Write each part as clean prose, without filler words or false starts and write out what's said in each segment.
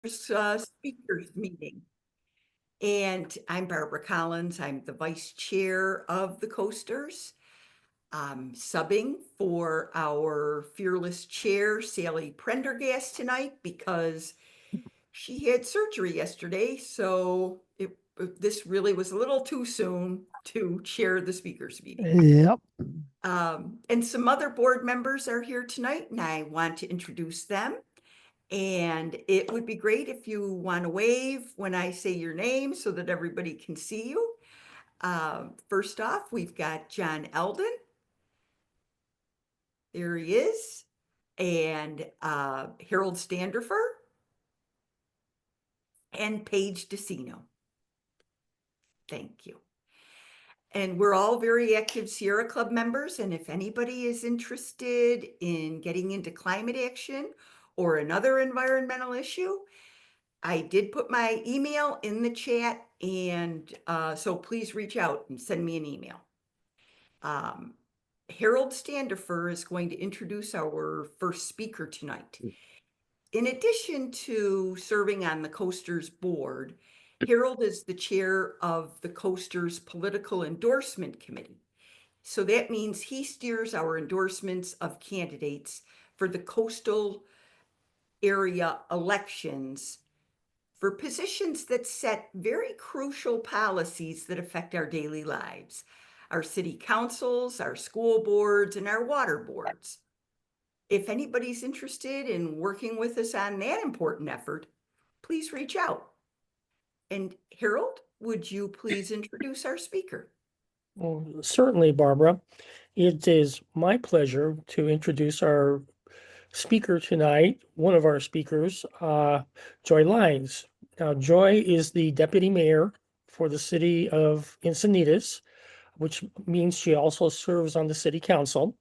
speakers meeting. And I'm Barbara Collins. I'm the vice chair of the Coasters. I'm subbing for our fearless chair, Sally Prendergast, tonight because she had surgery yesterday. So this really was a little too soon to chair the speakers meeting. Yep. And some other board members are here tonight, and I want to introduce them. And it would be great if you want to wave when I say your name so that everybody can see you. First off, we've got John Eldon. There he is. And Harold Standerfer. And Paige DeCino. Thank you. And we're all very active Sierra Club members. And if anybody is interested in getting into climate action or another environmental issue, I did put my email in the chat, and so please reach out and send me an email. Harold Standerfer is going to introduce our first speaker tonight. In addition to serving on the Coasters board, Harold is the chair of the Coasters Political Endorsement Committee. So that means he steers our endorsements of candidates for the coastal area elections for positions that set very crucial policies that affect our daily lives, our city councils, our school boards, and our water boards. If anybody's interested in working with us on that important effort, please reach out. And Harold, would you please introduce our speaker? Well, certainly, Barbara. It is my pleasure to introduce our speaker tonight, one of our speakers, Joy Lyndes. Now, Joy is the deputy mayor for the city of Encinitas, which means she also serves on the city council.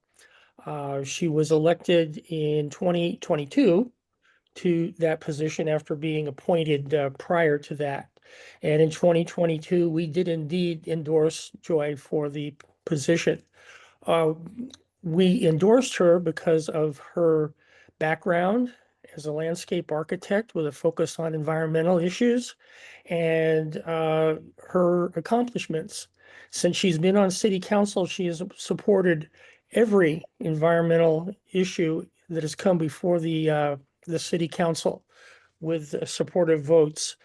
She was elected in 2022 to that position after being appointed prior to that. And in 2022, we did indeed endorse Joy for the position. We endorsed her because of her background as a landscape architect with a focus on environmental issues and her accomplishments. Since she's been on city council, she has supported every environmental issue that has come before the city council with supportive votes.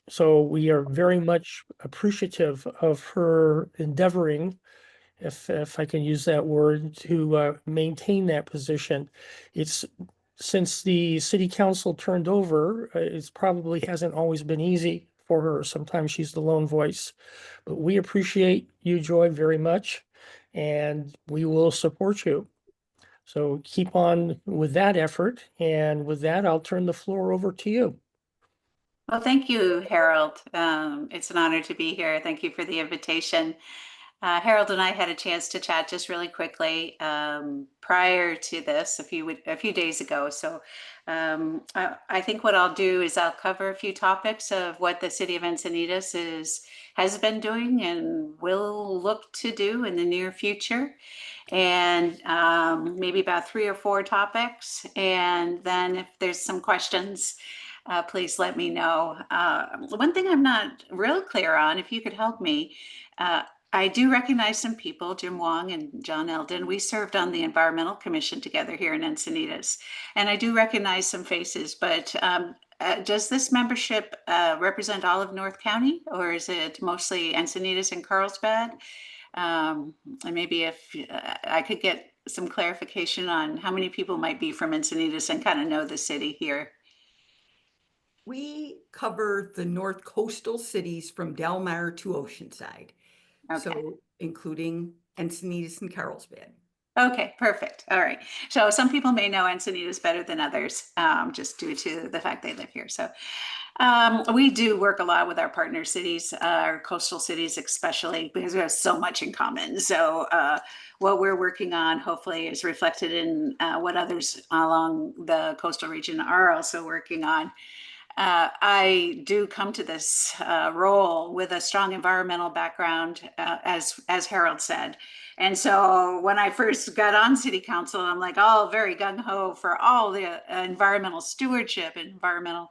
So we are very much appreciative of her endeavoring, if I can use that word, to maintain that position. It's since the city council turned over, it probably hasn't always been easy for her. Sometimes she's the lone voice, but we appreciate you, Joy, very much, and we will support you. So keep on with that effort. And with that, I'll turn the floor over to you. Well, thank you, Harold. It's an honor to be here. Thank you for the invitation. Harold and I had a chance to chat just really quickly prior to this a few days ago. So I think what I'll do is I'll cover a few topics of what the city of Encinitas has been doing and will look to do in the near future, and maybe about 3 or 4 topics. And then if there's some questions, please let me know. One thing I'm not real clear on, if you could help me, I do recognize some people, Jim Wong and John Eldon. We served on the Environmental Commission together here in Encinitas, and I do recognize some faces, but does this membership represent all of North County, or is it mostly Encinitas and Carlsbad? And maybe if I could get some clarification on how many people might be from Encinitas and kind of know the city here. We cover the North Coastal cities from Del Mar to Oceanside. Okay. So including Encinitas and Carlsbad. Okay, perfect. All right. So some people may know Encinitas better than others, just due to the fact they live here. So we do work a lot with our partner cities, our coastal cities, especially because we have so much in common. So what we're working on hopefully is reflected in what others along the coastal region are also working on. I do come to this role with a strong environmental background, as Harold said. And so when I first got on city council, I'm like, oh, very gung ho for all the environmental stewardship and environmental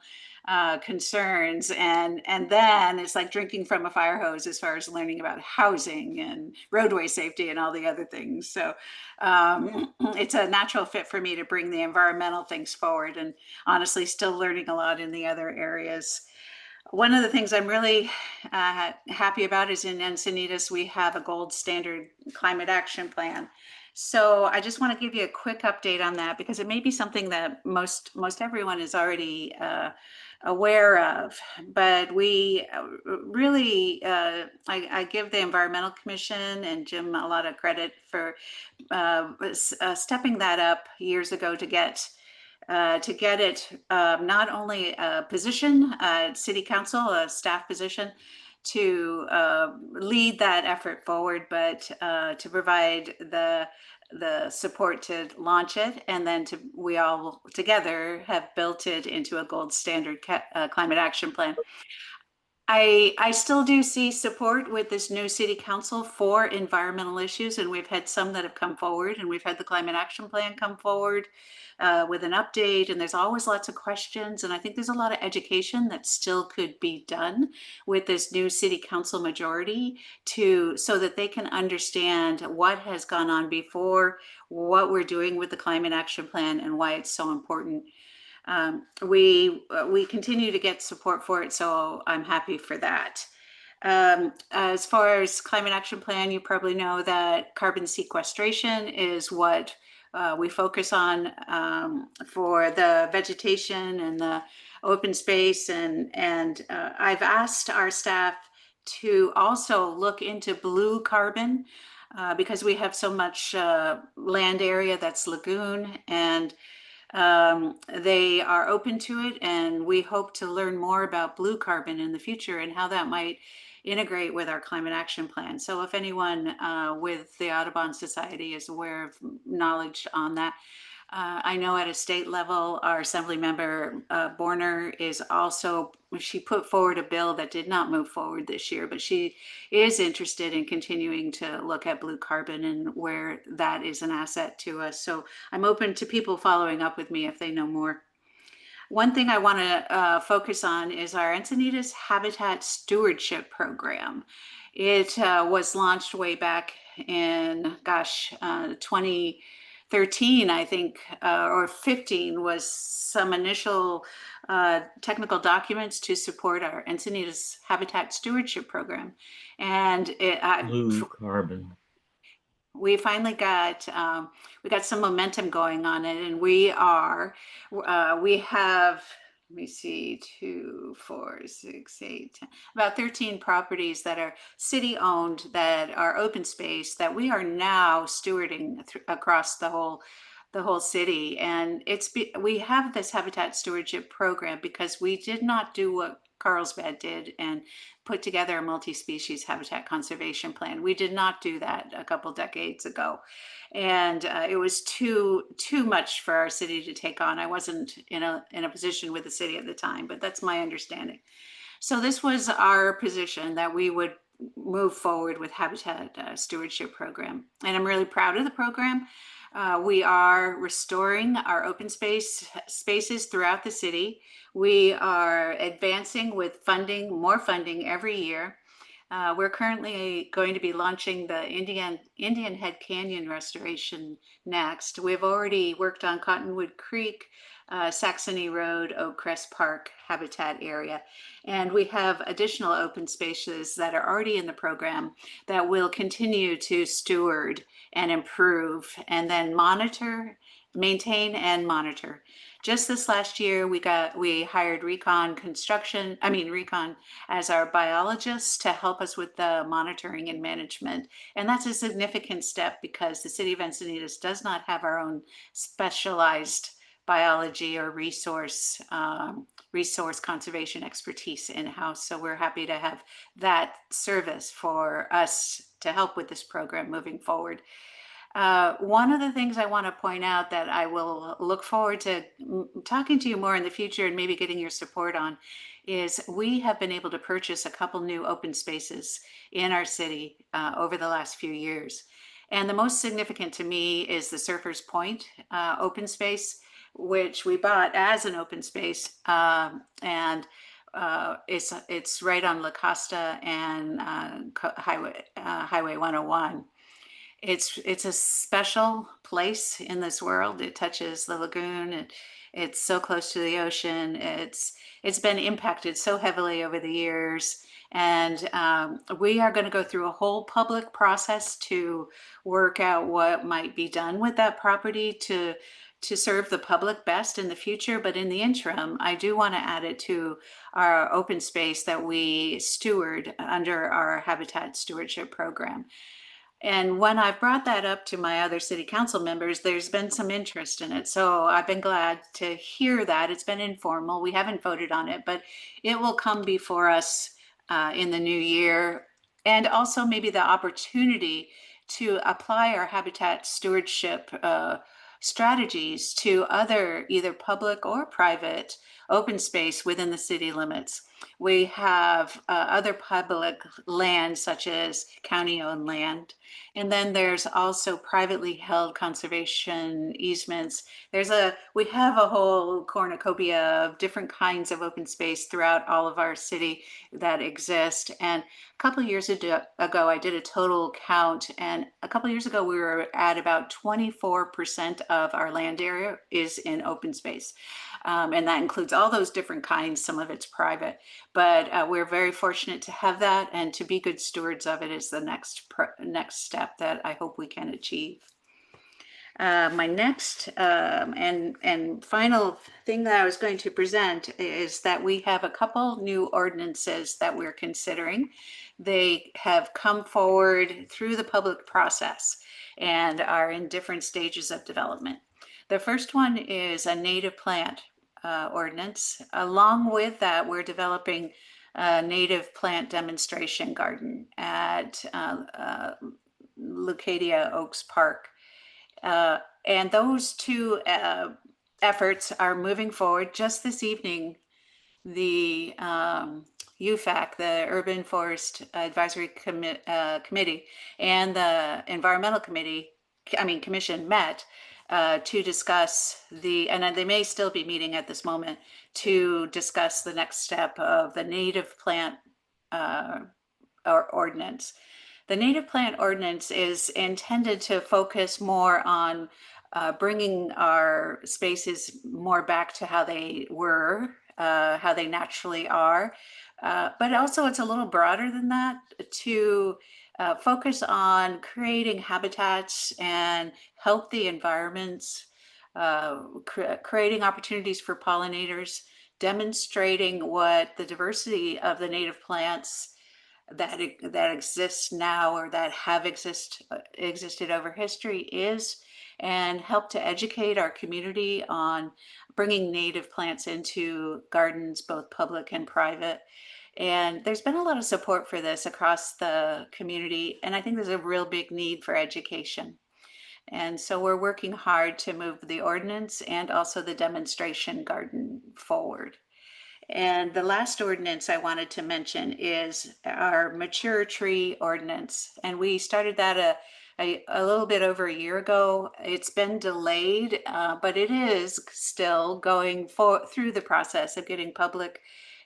concerns. And then it's like drinking from a fire hose as far as learning about housing and roadway safety and all the other things. So it's a natural fit for me to bring the environmental things forward, and honestly, still learning a lot in the other areas. One of the things I'm really happy about is in Encinitas, we have a gold standard climate action plan. So I just want to give you a quick update on that, because it may be something that most everyone is already aware of. But we really, I give the Environmental Commission and Jim a lot of credit for stepping that up years ago to get it not only a position, city council, a staff position, to lead that effort forward, but to provide the support to launch it, and then we all together have built it into a gold standard climate action plan. I still do see support with this new city council for environmental issues, and we've had some that have come forward, and we've had the climate action plan come forward with an update, and there's always lots of questions, and I think there's a lot of education that still could be done with this new city council majority so that they can understand what has gone on before, what we're doing with the climate action plan, and why it's so important. We continue to get support for it, so I'm happy for that. As far as climate action plan, you probably know that carbon sequestration is what we focus on for the vegetation and the open space, and I've asked our staff to also look into blue carbon because we have so much land area that's lagoon, and they are open to it, and we hope to learn more about blue carbon in the future and how that might integrate with our climate action plan. So if anyone with the Audubon Society is aware of knowledge on that, I know at a state level, our Assembly Member Borner is also, she put forward a bill that did not move forward this year, but she is interested in continuing to look at blue carbon and where that is an asset to us. So I'm open to people following up with me if they know more. One thing I want to focus on is our Encinitas Habitat Stewardship Program. It was launched way back in, 2013, I think, or 15 was some initial technical documents to support our Encinitas Habitat Stewardship Program. And Blue carbon. we finally got we got some momentum going on it, and we have, let me see, 2, 4, 6, 8, 10, about 13 properties that are city owned, that are open space, that we are now stewarding across the whole city. And we have this habitat stewardship program because we did not do what Carlsbad did and put together a multi-species habitat conservation plan. We did not do that a couple decades ago, and it was too much for our city to take on. I wasn't in a position with the city at the time, but that's my understanding. So this was our position, that we would move forward with habitat stewardship program, and I'm really proud of the program. We are restoring our open spaces throughout the city. We are advancing with funding, more funding every year. We're currently going to be launching the Indian Head Canyon restoration next. We've already worked on Cottonwood Creek, Saxony Road, Oak Crest Park habitat area. And we have additional open spaces that are already in the program that will continue to steward and improve, and then maintain and monitor. Just this last year, we hired Recon as our biologist to help us with the monitoring and management. And that's a significant step because the city of Encinitas does not have our own specialized biology or resource conservation expertise in-house. So we're happy to have that service for us to help with this program moving forward. One of the things I want to point out that I will look forward to talking to you more in the future and maybe getting your support on is we have been able to purchase a couple new open spaces in our city over the last few years. And the most significant to me is the Surfers Point open space, which we bought as an open space. It's right on La Costa and Highway 101. It's a special place in this world. It touches the lagoon. It's so close to the ocean. It's been impacted so heavily over the years. And we are going to go through a whole public process to work out what might be done with that property to serve the public best in the future. But in the interim, I do want to add it to our open space that we steward under our Habitat Stewardship Program. And when I've brought that up to my other city council members, there's been some interest in it. So I've been glad to hear that. It's been informal. We haven't voted on it, but it will come before us in the new year. And also maybe the opportunity to apply our habitat stewardship strategies to other either public or private open space within the city limits. We have other public land such as county-owned land. And then there's also privately held conservation easements. We have a whole cornucopia of different kinds of open space throughout all of our city that exist. And a couple of years ago, I did a total count. And a couple of years ago, we were at about 24% of our land area is in open space. And that includes all those different kinds. Some of it's private, but we're very fortunate to have that, and to be good stewards of it is the next step that I hope we can achieve. My next and final thing that I was going to present is that we have a couple new ordinances that we're considering. They have come forward through the public process and are in different stages of development. The first one is a native plant ordinance. Along with that, we're developing a native plant demonstration garden at Leucadia Oaks Park. And those two efforts are moving forward. Just this evening, the UFAC, the Urban Forest Advisory Committee, and the Environmental Commission met to discuss and they may still be meeting at this moment, to discuss the next step of the native plant ordinance. The native plant ordinance is intended to focus more on bringing our spaces more back to how they were, how they naturally are. But also it's a little broader than that, to focus on creating habitats and healthy environments, creating opportunities for pollinators, demonstrating what the diversity of the native plants that exist now or that have existed over history is, and help to educate our community on bringing native plants into gardens, both public and private. And there's been a lot of support for this across the community, and I think there's a real big need for education. And so we're working hard to move the ordinance and also the demonstration garden forward. And the last ordinance I wanted to mention is our mature tree ordinance. And we started that a little bit over a year ago. It's been delayed, but it is still going through the process of getting public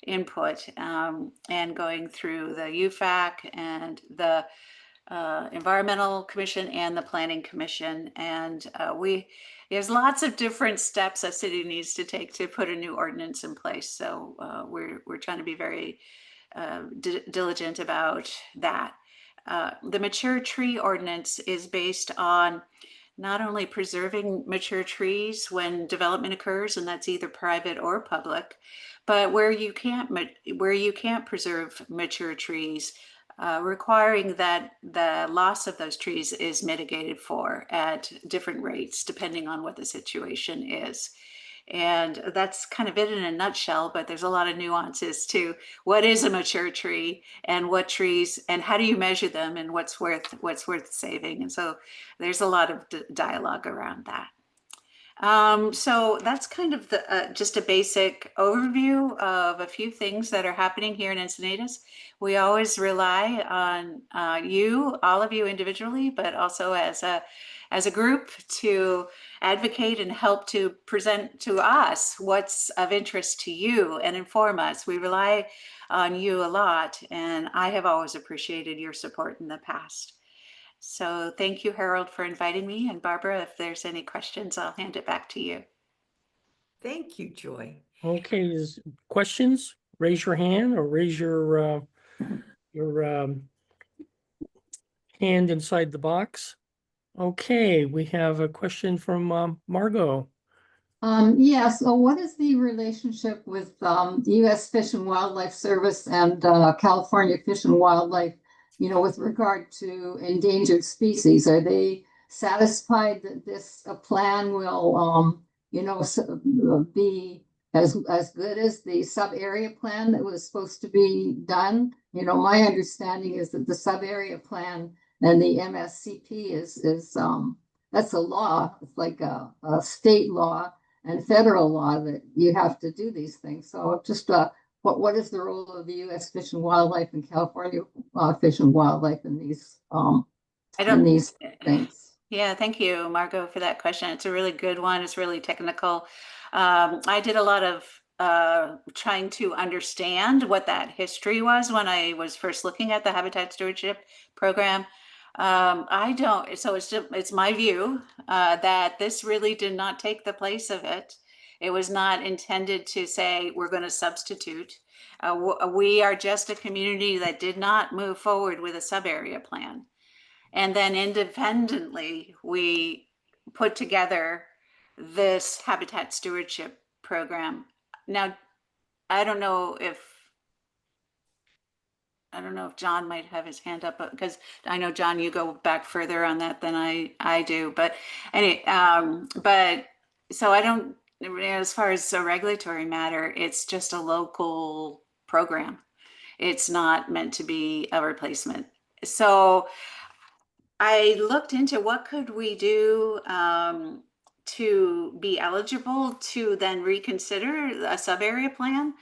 input and going through the UFAC and the Environmental Commission and the Planning Commission. And there's lots of different steps a city needs to take to put a new ordinance in place. So we're trying to be very diligent about that. The mature tree ordinance is based on not only preserving mature trees when development occurs, and that's either private or public, but where you can't preserve mature trees, requiring that the loss of those trees is mitigated for at different rates, depending on what the situation is. And that's kind of it in a nutshell, but there's a lot of nuances to what is a mature tree and what trees, and how do you measure them, and what's worth saving. And so there's a lot of dialogue around that. So that's kind of the just a basic overview of a few things that are happening here in Encinitas. We always rely on you, all of you individually, but also as a group to advocate and help to present to us what's of interest to you and inform us. We rely on you a lot, and I have always appreciated your support in the past. So thank you, Harold, for inviting me. And Barbara, if there's any questions, I'll hand it back to you. Thank you, Joy. Okay, is questions? Raise your hand or raise your hand inside the box. Okay, we have a question from Margot. Yes. So what is the relationship with the U.S. Fish and Wildlife Service and California Fish and Wildlife, with regard to endangered species? Are they satisfied that this plan will, be as good as the sub-area plan that was supposed to be done? My understanding is that the sub-area plan and the MSCP is that's a law. It's like a state law and federal law that you have to do these things. So just what is the role of the U.S. Fish and Wildlife and California Fish and Wildlife in these things? Yeah, thank you, Margot, for that question. It's a really good one. It's really technical. I did a lot of trying to understand what that history was when I was first looking at the Habitat Stewardship Program. It's my view that this really did not take the place of it. It was not intended to say we're going to substitute. We are just a community that did not move forward with a sub-area plan. And then independently, we put together this Habitat Stewardship Program. Now, I don't know if John might have his hand up, because I know, John, you go back further on that than I do. But anyway, so I don't, as far as a regulatory matter, it's just a local program. It's not meant to be a replacement. So I looked into what could we do to be eligible to then reconsider a sub-area plan.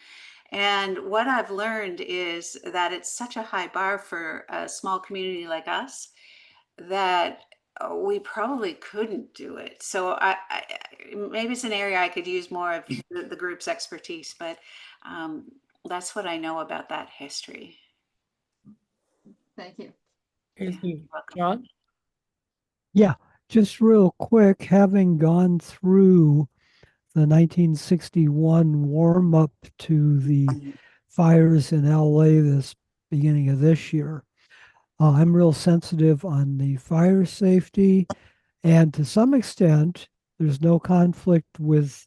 And what I've learned is that it's such a high bar for a small community like us that we probably couldn't do it. So maybe it's an area I could use more of the group's expertise, but that's what I know about that history. Thank you. John? Yeah, just real quick, having gone through the 1961 warm up to the fires in LA this beginning of this year, I'm real sensitive on the fire safety, and to some extent, there's no conflict with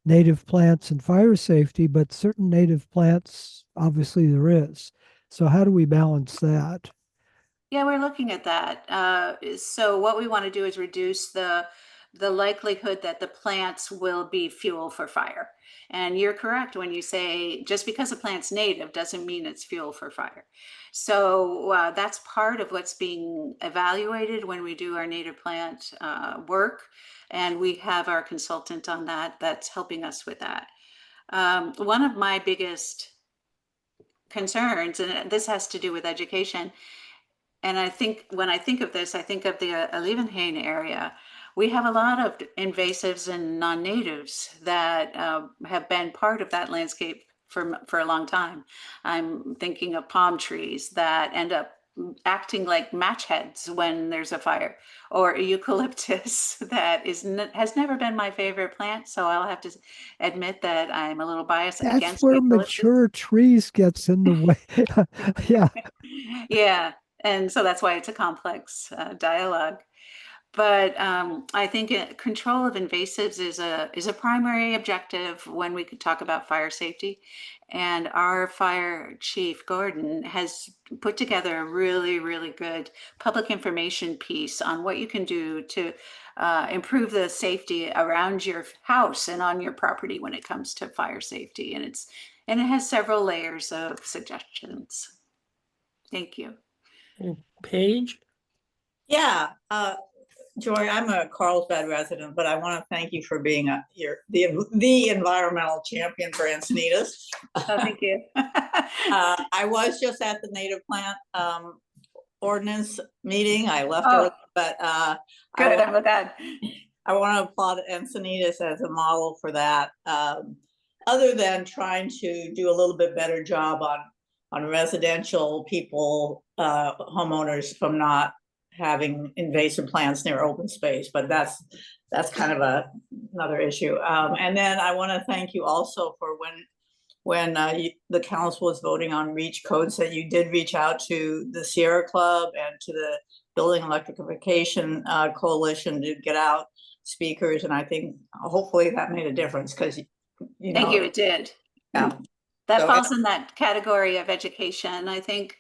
native plants and fire safety, but certain native plants, obviously there is. So how do we balance that? Yeah, we're looking at that. So what we want to do is reduce the likelihood that the plants will be fuel for fire. And you're correct when you say just because a plant's native doesn't mean it's fuel for fire. So that's part of what's being evaluated when we do our native plant work. And we have our consultant on that's helping us with that. One of my biggest concerns, and this has to do with education, and I think when I think of this, I think of the Alevenhain area. We have a lot of invasives and non-natives that have been part of that landscape for a long time. I'm thinking of palm trees that end up acting like match heads when there's a fire, or eucalyptus that has never been my favorite plant. So I'll have to admit that I'm a little biased against That's where eucalyptus. mature trees gets in the way. Yeah. Yeah. And so that's why it's a complex dialogue. But I think control of invasives is a primary objective when we could talk about fire safety. And our fire chief, Gordon, has put together a really, really good public information piece on what you can do to improve the safety around your house and on your property when it comes to fire safety. And it has several layers of suggestions. Thank you. Paige? Yeah, Joy, I'm a Carlsbad resident, but I want to thank you for being the environmental champion for Encinitas. Oh, thank you. I was just at the native plant ordinance meeting. I left Oh, early, but good, I'm glad. I want to applaud Encinitas as a model for that. Other than trying to do a little bit better job on residential people, homeowners from not having invasive plants near open space, but that's kind of another issue. And then I want to thank you also for when the council was voting on REACH codes, that you did reach out to the Sierra Club and to the Building Electrification Coalition to get out speakers. And I think hopefully that made a difference, because Thank you, it did. Yeah. That So falls in that category of education. I think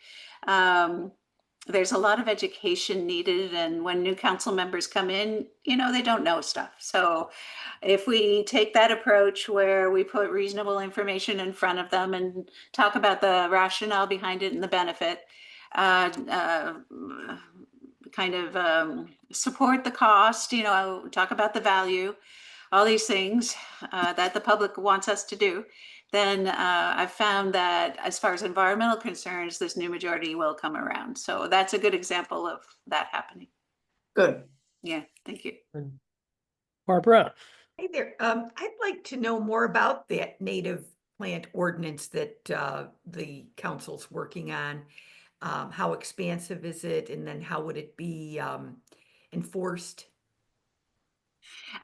there's a lot of education needed, and when new council members come in, they don't know stuff. So if we take that approach where we put reasonable information in front of them and talk about the rationale behind it and the benefit, kind of support the cost, talk about the value, all these things that the public wants us to do, then I've found that as far as environmental concerns, this new majority will come around. So that's a good example of that happening. good. Yeah, thank you. Barbara. Hey there, I'd like to know more about that native plant ordinance that the council's working on. How expansive is it, and then how would it be enforced?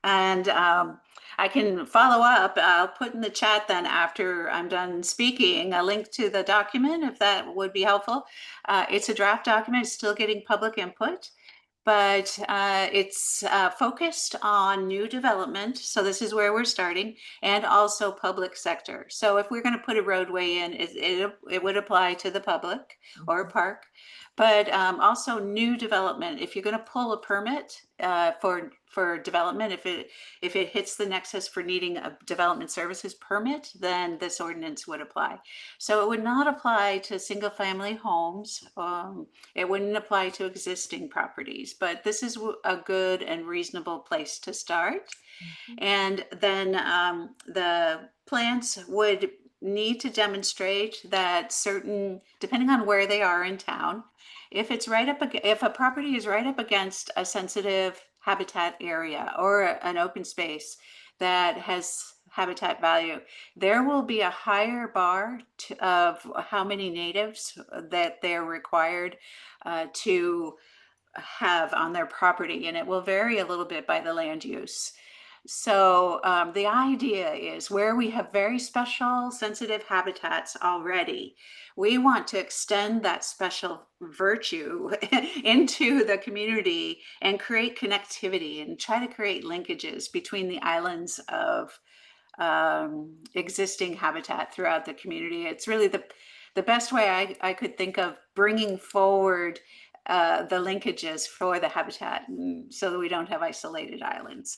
And I can follow up. I'll put in the chat then after I'm done speaking a link to the document, if that would be helpful. It's a draft document, it's still getting public input, but it's focused on new development. So this is where we're starting, and also public sector. So if we're going to put a roadway in, it would apply to the public or a park, but also new development. If you're going to pull a permit for development, if it hits the nexus for needing a development services permit, then this ordinance would apply. So it would not apply to single family homes. It wouldn't apply to existing properties, but this is a good and reasonable place to start. And then the plants would need to demonstrate that certain, depending on where they are in town, if a property is right up against a sensitive habitat area or an open space that has habitat value, there will be a higher bar of how many natives that they're required to have on their property, and it will vary a little bit by the land use. So the idea is, where we have very special sensitive habitats already, we want to extend that special virtue into the community and create connectivity and try to create linkages between the islands of existing habitat throughout the community. It's really the best way I could think of bringing forward the linkages for the habitat, so that we don't have isolated islands.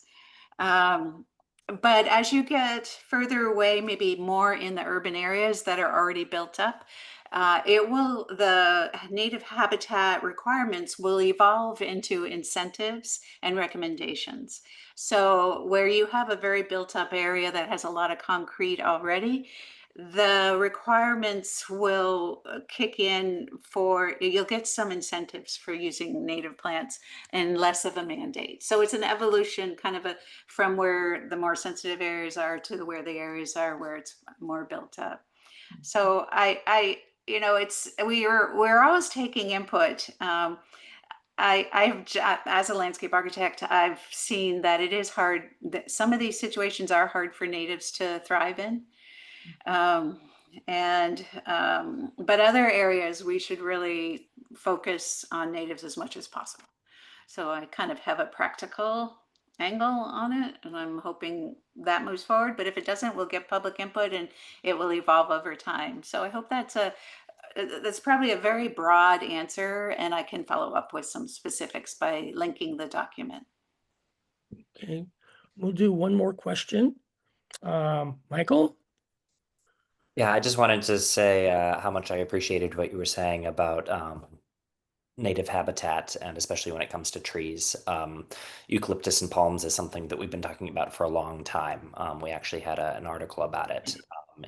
But as you get further away, maybe more in the urban areas that are already built up, the native habitat requirements will evolve into incentives and recommendations. So where you have a very built up area that has a lot of concrete already, the requirements will kick in you'll get some incentives for using native plants and less of a mandate. So it's an evolution kind of from where the more sensitive areas are to where the areas are where it's more built up. So we're always taking input. As a landscape architect, I've seen that it is hard, that some of these situations are hard for natives to thrive in. But other areas we should really focus on natives as much as possible. So I kind of have a practical angle on it, and I'm hoping that moves forward. But if it doesn't, we'll get public input and it will evolve over time. So I hope that's probably a very broad answer, and I can follow up with some specifics by linking the document. Okay, we'll do one more question. Michael? Yeah, I just wanted to say how much I appreciated what you were saying about native habitat, and especially when it comes to trees. Eucalyptus and palms is something that we've been talking about for a long time. We actually had an article about it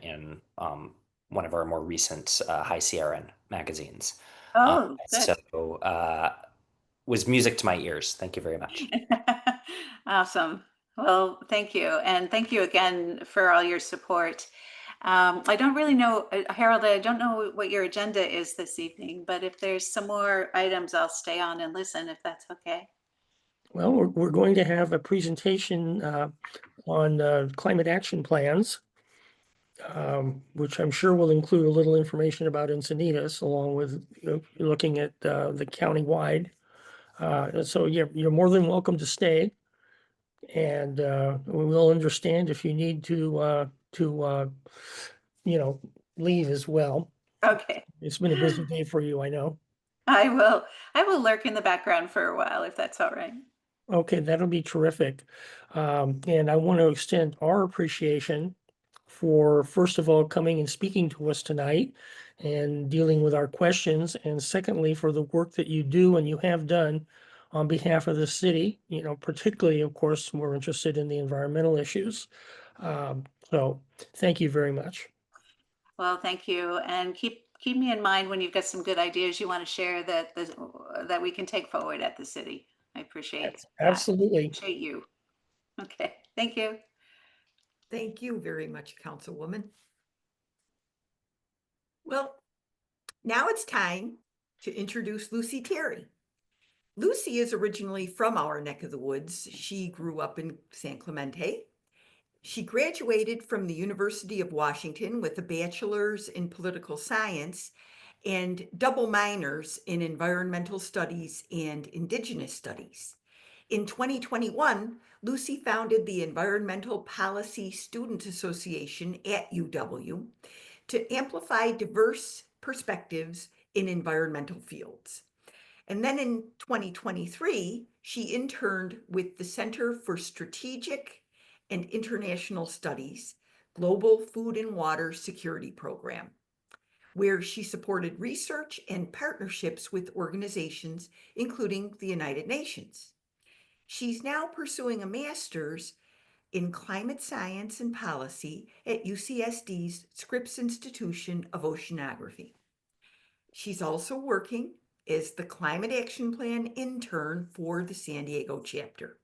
in one of our more recent High Sierran magazines. Oh, good. So was music to my ears. Thank you very much. Awesome. Well, thank you. And thank you again for all your support. I don't really know, Harold, I don't know what your agenda is this evening, but if there's some more items, I'll stay on and listen if that's okay. Well, we're going to have a presentation on climate action plans, which I'm sure will include a little information about Encinitas, along with looking at the county-wide. So you're more than welcome to stay, and we will understand if you need to leave as well. Okay. It's been a busy day for you, I know. I will lurk in the background for a while if that's all right. Okay, that'll be terrific. And I want to extend our appreciation for, first of all, coming and speaking to us tonight and dealing with our questions. And secondly, for the work that you do and you have done on behalf of the city, particularly, of course, we're interested in the environmental issues. So thank you very much. Well, thank you. And keep me in mind when you've got some good ideas you want to share that we can take forward at the city. I appreciate that. Absolutely. Appreciate you. Okay, thank you. Thank you very much, Councilwoman. Well, now it's time to introduce Lucy Terry. Lucy is originally from our neck of the woods. She grew up in San Clemente. She graduated from the University of Washington with a bachelor's in political science and double minors in environmental studies and indigenous studies. In 2021, Lucy founded the Environmental Policy Student Association at UW to amplify diverse perspectives in environmental fields. And then in 2023, she interned with the Center for Strategic and International Studies Global Food and Water Security Program, where she supported research and partnerships with organizations, including the United Nations. She's now pursuing a master's in climate science and policy at UCSD's Scripps Institution of Oceanography. She's also working as the Climate Action Plan intern for the San Diego chapter,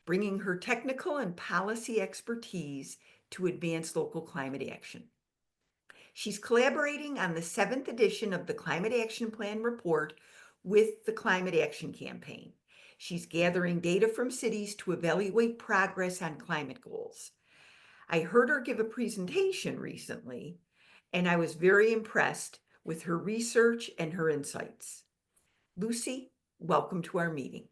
bringing her technical and policy expertise to advance local climate action. She's collaborating on the 7th edition of the Climate Action Plan report with the Climate Action Campaign. She's gathering data from cities to evaluate progress on climate goals. I heard her give a presentation recently, and I was very impressed with her research and her insights. Lucy, welcome to our meeting.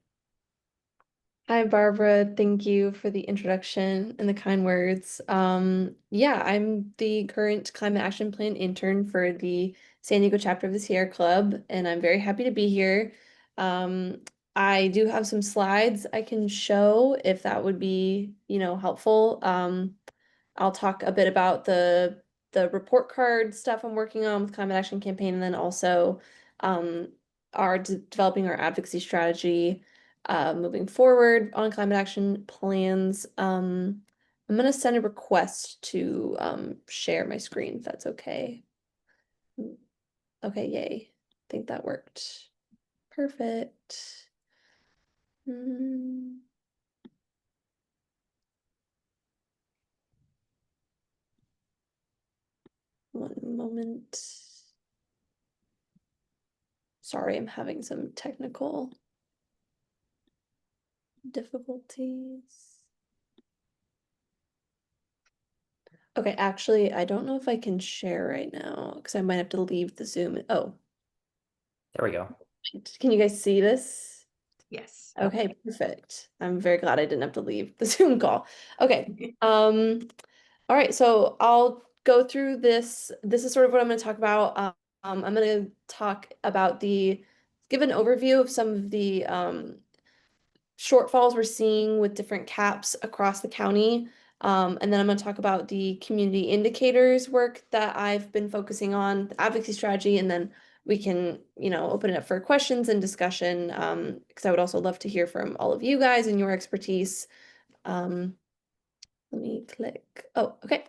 Hi, Barbara. Thank you for the introduction and the kind words. Yeah, I'm the current Climate Action Plan intern for the San Diego chapter of the Sierra Club, and I'm very happy to be here. I do have some slides I can show if that would be, helpful. I'll talk a bit about the report card stuff I'm working on with Climate Action Campaign, and then also developing our advocacy strategy moving forward on climate action plans. I'm gonna send a request to share my screen if that's okay. Okay, yay. I think that worked. Perfect. One moment. Sorry, I'm having some technical difficulties. Okay, actually, I don't know if I can share right now because I might have to leave the Zoom. Oh, There we go. can you guys see this? Yes. Okay, perfect. I'm very glad I didn't have to leave the Zoom call. Okay. All right, so I'll go through this. This is sort of what I'm going to talk about. I'm going to talk about give an overview of some of the shortfalls we're seeing with different caps across the county. And then I'm going to talk about the community indicators work that I've been focusing on, the advocacy strategy, and then we can, open it up for questions and discussion, because I would also love to hear from all of you guys and your expertise. Let me click. Oh, okay.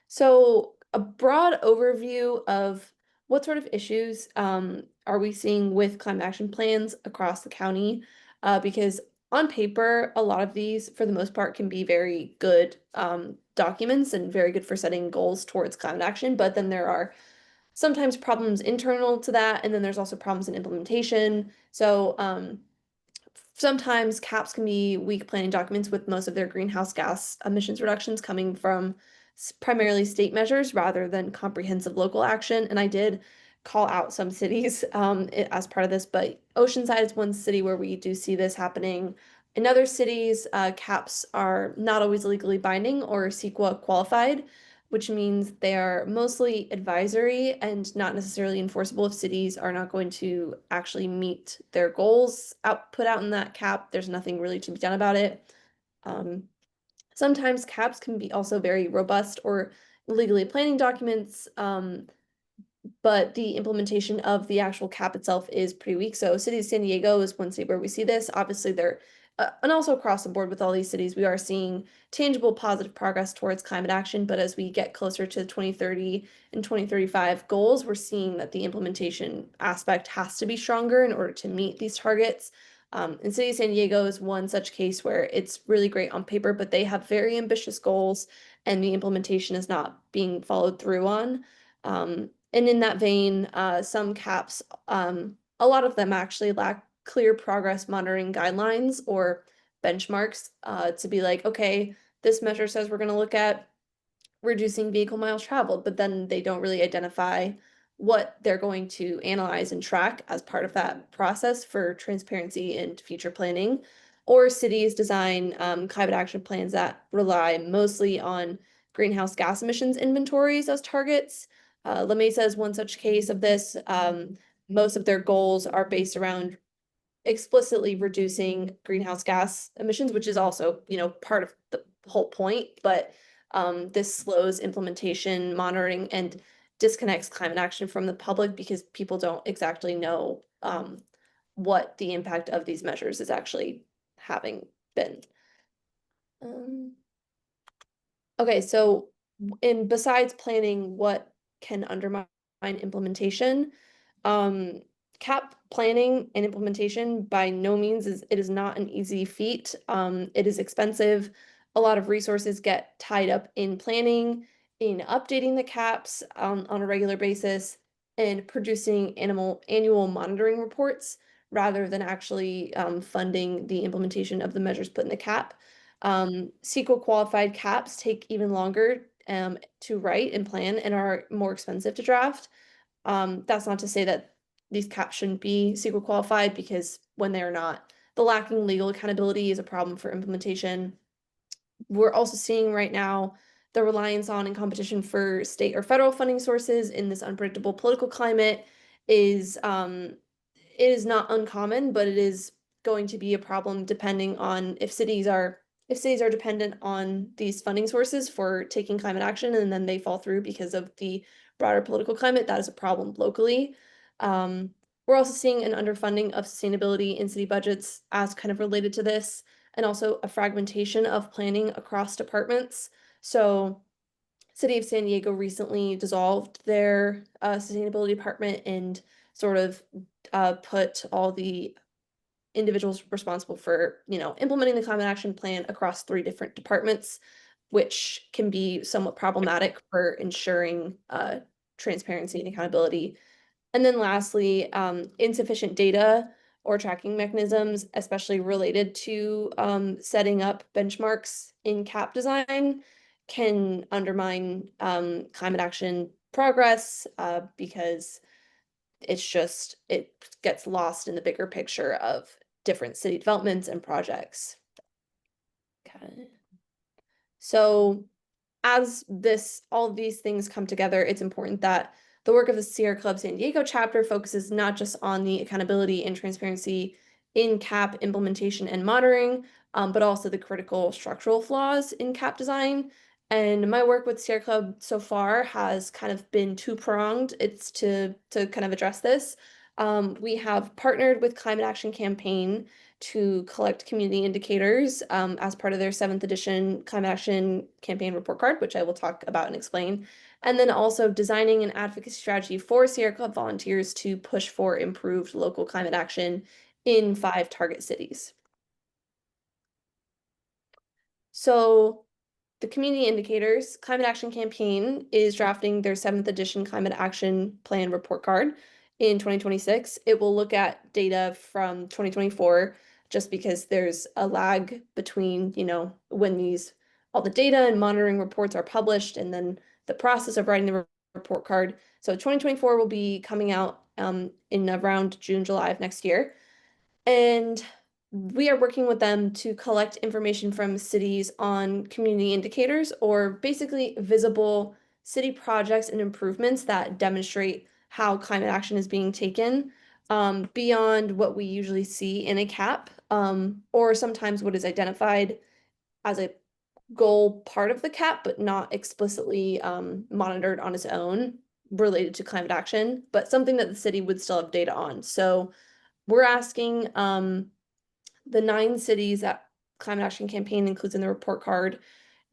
So a broad overview of what sort of issues are we seeing with climate action plans across the county? Because on paper, a lot of these, for the most part, can be very good documents and very good for setting goals towards climate action. But then there are sometimes problems internal to that, and then there's also problems in implementation. So sometimes CAPs can be weak planning documents with most of their greenhouse gas emissions reductions coming from primarily state measures rather than comprehensive local action. And I did call out some cities as part of this, but Oceanside is one city where we do see this happening. In other cities, CAPs are not always legally binding or CEQA qualified, which means they are mostly advisory and not necessarily enforceable if cities are not going to actually meet their goals put out in that cap. There's nothing really to be done about it. Sometimes caps can be also very robust or legally planning documents, but the implementation of the actual cap itself is pretty weak. So City of San Diego is one city where we see this. Obviously, they're and also across the board with all these cities, we are seeing tangible positive progress towards climate action. But as we get closer to 2030 and 2035 goals, we're seeing that the implementation aspect has to be stronger in order to meet these targets. And City of San Diego is one such case where it's really great on paper, but they have very ambitious goals and the implementation is not being followed through on. And in that vein, some caps, a lot of them actually lack clear progress monitoring guidelines or benchmarks to be like, okay, this measure says we're going to look at reducing vehicle miles traveled, but then they don't really identify what they're going to analyze and track as part of that process for transparency and future planning. Or cities design climate action plans that rely mostly on greenhouse gas emissions inventories as targets. La Mesa is one such case of this. Most of their goals are based around explicitly reducing greenhouse gas emissions, which is also, part of the whole point, but this slows implementation, monitoring, and disconnects climate action from the public because people don't exactly know what the impact of these measures is actually having been. Okay, so besides planning what can undermine implementation, cap planning and implementation by no means is not an easy feat. It is expensive. A lot of resources get tied up in planning, in updating the caps on a regular basis, and producing annual monitoring reports rather than actually funding the implementation of the measures put in the cap. CEQA qualified caps take even longer to write and plan and are more expensive to draft. That's not to say that these caps shouldn't be CEQA qualified, because when they're not, the lacking legal accountability is a problem for implementation. We're also seeing right now the reliance on and competition for state or federal funding sources in this unpredictable political climate is it is not uncommon, but it is going to be a problem depending on if cities are dependent on these funding sources for taking climate action and then they fall through because of the broader political climate. That is a problem locally. We're also seeing an underfunding of sustainability in city budgets as kind of related to this, and also a fragmentation of planning across departments. So City of San Diego recently dissolved their sustainability department and sort of put all the individuals responsible for, implementing the climate action plan across 3 different departments, which can be somewhat problematic for ensuring transparency and accountability. And then lastly, insufficient data or tracking mechanisms, especially related to setting up benchmarks in cap design, can undermine climate action progress because it gets lost in the bigger picture of different city developments and projects. Okay. So as all of these things come together, it's important that the work of the Sierra Club San Diego chapter focuses not just on the accountability and transparency in CAP implementation and monitoring, but also the critical structural flaws in CAP design. And my work with Sierra Club so far has kind of been two-pronged. It's to kind of address this. We have partnered with Climate Action Campaign to collect community indicators as part of their 7th edition Climate Action Campaign report card, which I will talk about and explain. And then also designing an advocacy strategy for Sierra Club volunteers to push for improved local climate action in 5 target cities. So the community indicators, Climate Action Campaign is drafting their 7th edition Climate Action Plan report card in 2026. It will look at data from 2024 just because there's a lag between, when all the data and monitoring reports are published and then the process of writing the report card. So 2024 will be coming out in around June, July of next year. And we are working with them to collect information from cities on community indicators, or basically visible city projects and improvements that demonstrate how climate action is being taken, beyond what we usually see in a CAP, or sometimes what is identified as a goal part of the CAP, but not explicitly monitored on its own related to climate action, but something that the city would still have data on. So we're asking the 9 cities that Climate Action Campaign includes in the report card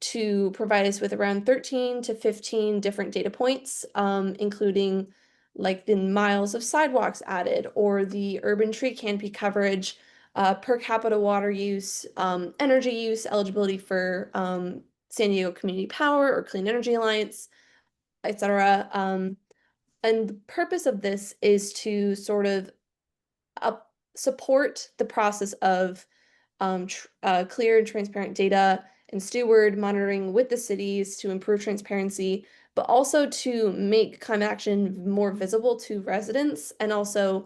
to provide us with around 13 to 15 different data points, including like the miles of sidewalks added or the urban tree canopy coverage, per capita water use, energy use, eligibility for San Diego Community Power or Clean Energy Alliance, etc. And the purpose of this is to sort of support the process of clear and transparent data and steward monitoring with the cities to improve transparency, but also to make climate action more visible to residents and also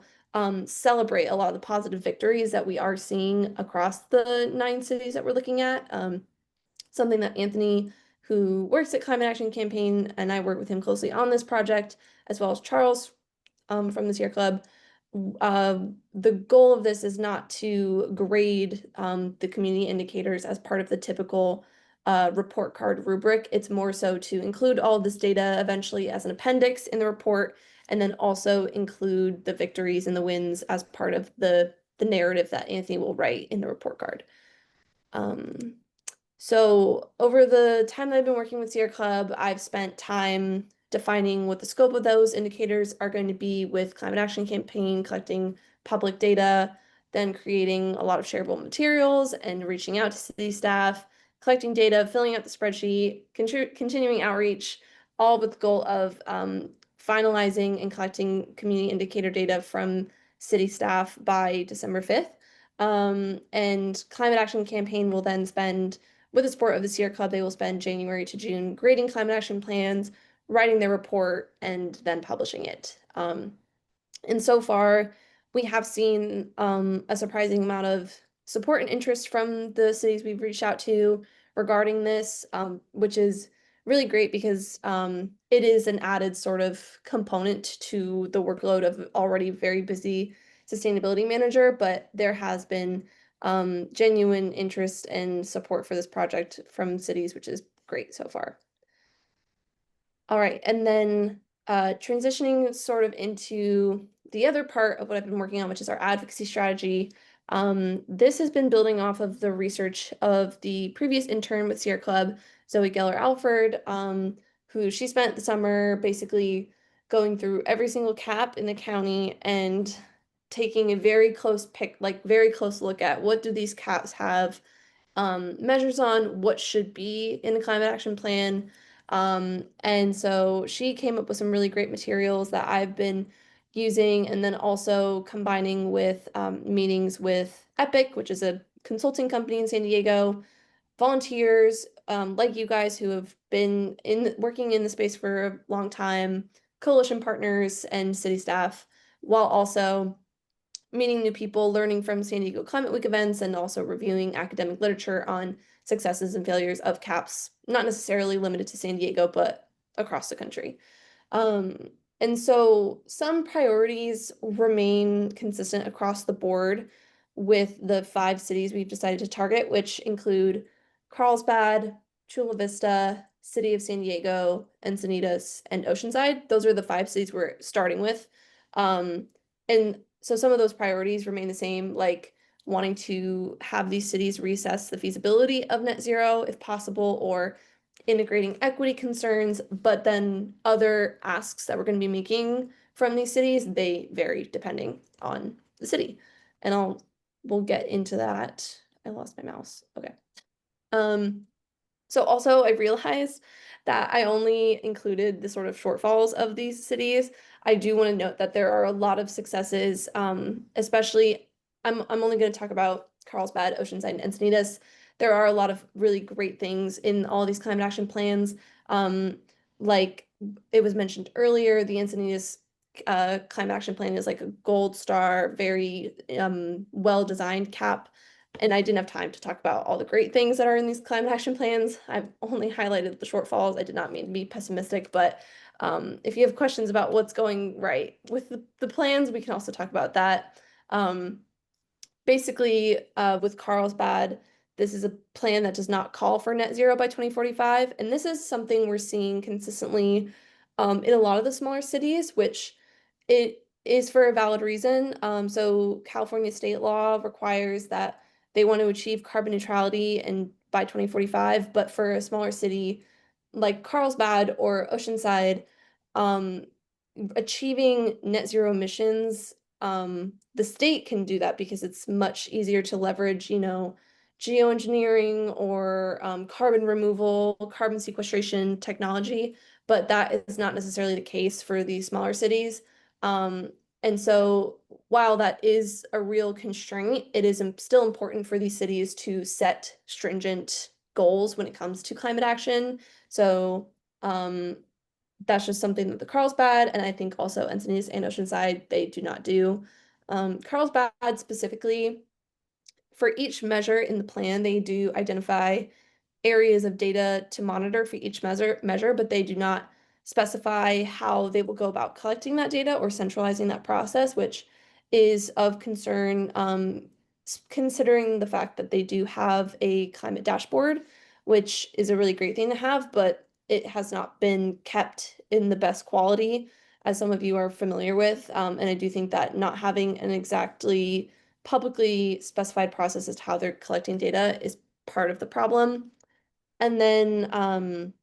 celebrate a lot of the positive victories that we are seeing across the 9 cities that we're looking at. Something that Anthony, who works at Climate Action Campaign, and I work with him closely on this project, as well as Charles from the Sierra Club. The goal of this is not to grade the community indicators as part of the typical report card rubric. It's more so to include all of this data eventually as an appendix in the report, and then also include the victories and the wins as part of the narrative that Anthony will write in the report card. So over the time that I've been working with Sierra Club, I've spent time defining what the scope of those indicators are going to be with Climate Action Campaign, collecting public data, then creating a lot of shareable materials and reaching out to city staff, collecting data, filling out the spreadsheet, continuing outreach, all with the goal of finalizing and collecting community indicator data from city staff by December 5th. And Climate Action Campaign will then spend, with the support of the Sierra Club, they will spend January to June grading climate action plans, writing their report, and then publishing it. And so far, we have seen a surprising amount of support and interest from the cities we've reached out to regarding this, which is really great because it is an added sort of component to the workload of already very busy sustainability manager, but there has been genuine interest and support for this project from cities, which is great so far. All right, and then transitioning sort of into the other part of what I've been working on, which is our advocacy strategy. This has been building off of the research of the previous intern with Sierra Club, Zoe Geller-Alford, who she spent the summer basically going through every single CAP in the county and taking a very close look at what do these CAPs have measures on, what should be in the climate action plan. And so she came up with some really great materials that I've been using, and then also combining with meetings with Epic, which is a consulting company in San Diego, volunteers like you guys who have been working in the space for a long time, coalition partners, and city staff, while also meeting new people, learning from San Diego Climate Week events, and also reviewing academic literature on successes and failures of CAPs, not necessarily limited to San Diego, but across the country. And so some priorities remain consistent across the board with the 5 cities we've decided to target, which include Carlsbad, Chula Vista, City of San Diego, Encinitas, and Oceanside. Those are the 5 cities we're starting with. And so some of those priorities remain the same, like wanting to have these cities reassess the feasibility of net zero if possible, or integrating equity concerns, but then other asks that we're going to be making from these cities, they vary depending on the city. And we'll get into that. I lost my mouse. Okay. So also I realized that I only included the sort of shortfalls of these cities. I do want to note that there are a lot of successes, especially I'm only going to talk about Carlsbad, Oceanside, and Encinitas. There are a lot of really great things in all these climate action plans. Like it was mentioned earlier, the Encinitas climate action plan is like a gold star, very well-designed cap. And I didn't have time to talk about all the great things that are in these climate action plans. I've only highlighted the shortfalls. I did not mean to be pessimistic, but if you have questions about what's going right with the plans, we can also talk about that. Basically, with Carlsbad, this is a plan that does not call for net zero by 2045. And this is something we're seeing consistently in a lot of the smaller cities, which it is for a valid reason. So California state law requires that they want to achieve carbon neutrality and by 2045, but for a smaller city like Carlsbad or Oceanside, achieving net zero emissions, the state can do that because it's much easier to leverage, geoengineering or carbon removal, carbon sequestration technology, but that is not necessarily the case for these smaller cities. And so while that is a real constraint, it is still important for these cities to set stringent goals when it comes to climate action. So that's just something that the Carlsbad and I think also Encinitas and Oceanside, they do not do. Carlsbad specifically, for each measure in the plan, they do identify areas of data to monitor for each measure, but they do not specify how they will go about collecting that data or centralizing that process, which is of concern, considering the fact that they do have a climate dashboard, which is a really great thing to have, but it has not been kept in the best quality, as some of you are familiar with. And I do think that not having an exactly publicly specified process as to how they're collecting data is part of the problem. And then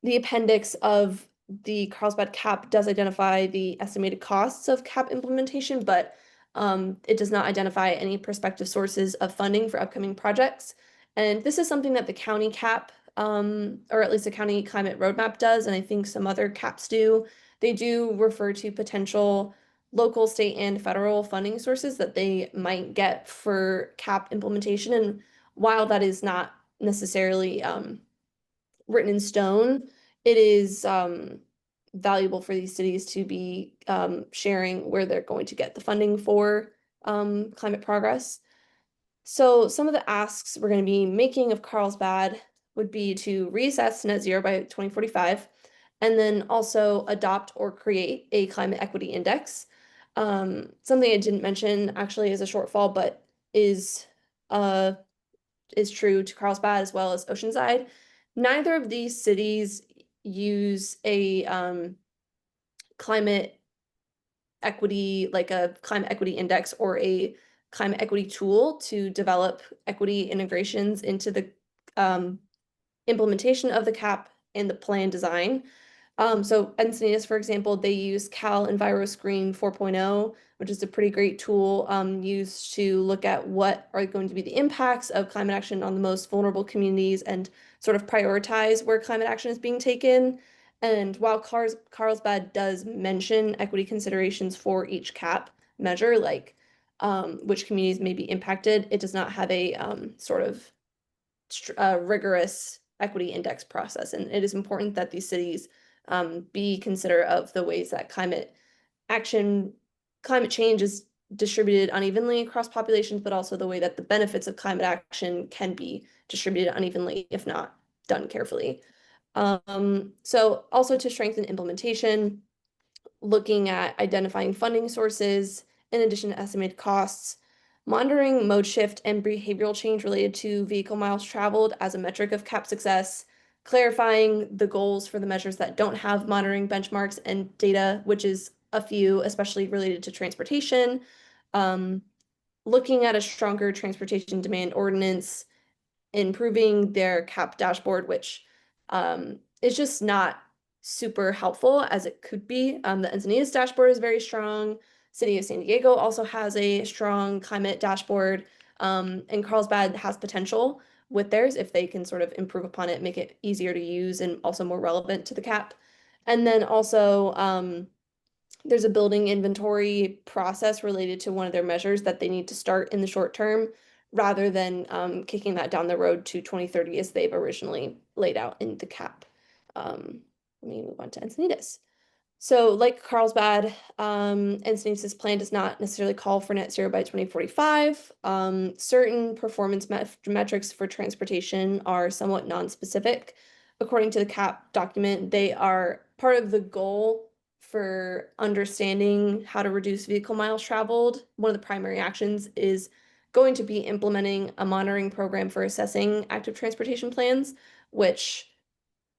the appendix of the Carlsbad cap does identify the estimated costs of cap implementation, but it does not identify any prospective sources of funding for upcoming projects. And this is something that the county cap, or at least the county climate roadmap does, and I think some other caps do. They do refer to potential local, state, and federal funding sources that they might get for cap implementation. And while that is not necessarily written in stone, it is valuable for these cities to be sharing where they're going to get the funding for climate progress. So some of the asks we're going to be making of Carlsbad would be to reassess net zero by 2045, and then also adopt or create a climate equity index. Something I didn't mention actually is a shortfall, but is true to Carlsbad as well as Oceanside. Neither of these cities use a climate equity, like a climate equity index or a climate equity tool to develop equity integrations into the implementation of the cap and the plan design. So Encinitas, for example, they use Cal EnviroScreen 4.0, which is a pretty great tool used to look at what are going to be the impacts of climate action on the most vulnerable communities and sort of prioritize where climate action is being taken. And while Carlsbad does mention equity considerations for each cap measure, like which communities may be impacted, it does not have a sort of rigorous equity index process. And it is important that these cities be considerate of the ways that climate change is distributed unevenly across populations, but also the way that the benefits of climate action can be distributed unevenly if not done carefully. So also to strengthen implementation, looking at identifying funding sources in addition to estimated costs, monitoring mode shift and behavioral change related to vehicle miles traveled as a metric of cap success, clarifying the goals for the measures that don't have monitoring benchmarks and data, which is a few, especially related to transportation, looking at a stronger transportation demand ordinance, improving their CAP dashboard, which is just not super helpful as it could be. The Encinitas dashboard is very strong. City of San Diego also has a strong climate dashboard, and Carlsbad has potential with theirs if they can sort of improve upon it, make it easier to use and also more relevant to the CAP. And then also there's a building inventory process related to one of their measures that they need to start in the short term rather than kicking that down the road to 2030 as they've originally laid out in the CAP. Let me move on to Encinitas. So like Carlsbad, Encinitas' plan does not necessarily call for net zero by 2045. Certain performance metrics for transportation are somewhat non-specific. According to the CAP document, they are part of the goal for understanding how to reduce vehicle miles traveled. One of the primary actions is going to be implementing a monitoring program for assessing active transportation plans, which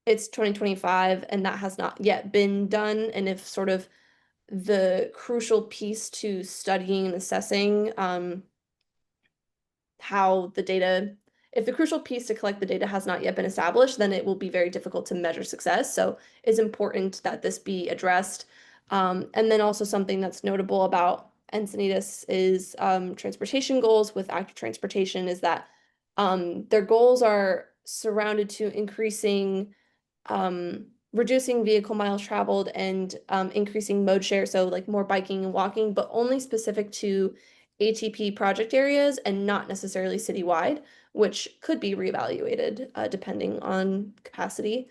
it's 2025 and that has not yet been done. And if sort of the crucial piece to studying and assessing how the data, if the crucial piece to collect the data has not yet been established, then it will be very difficult to measure success. So it's important that this be addressed. And then also something that's notable about Encinitas is transportation goals with active transportation is that their goals are surrounded to increasing reducing vehicle miles traveled and increasing mode share, so like more biking and walking, but only specific to ATP project areas and not necessarily citywide, which could be reevaluated depending on capacity.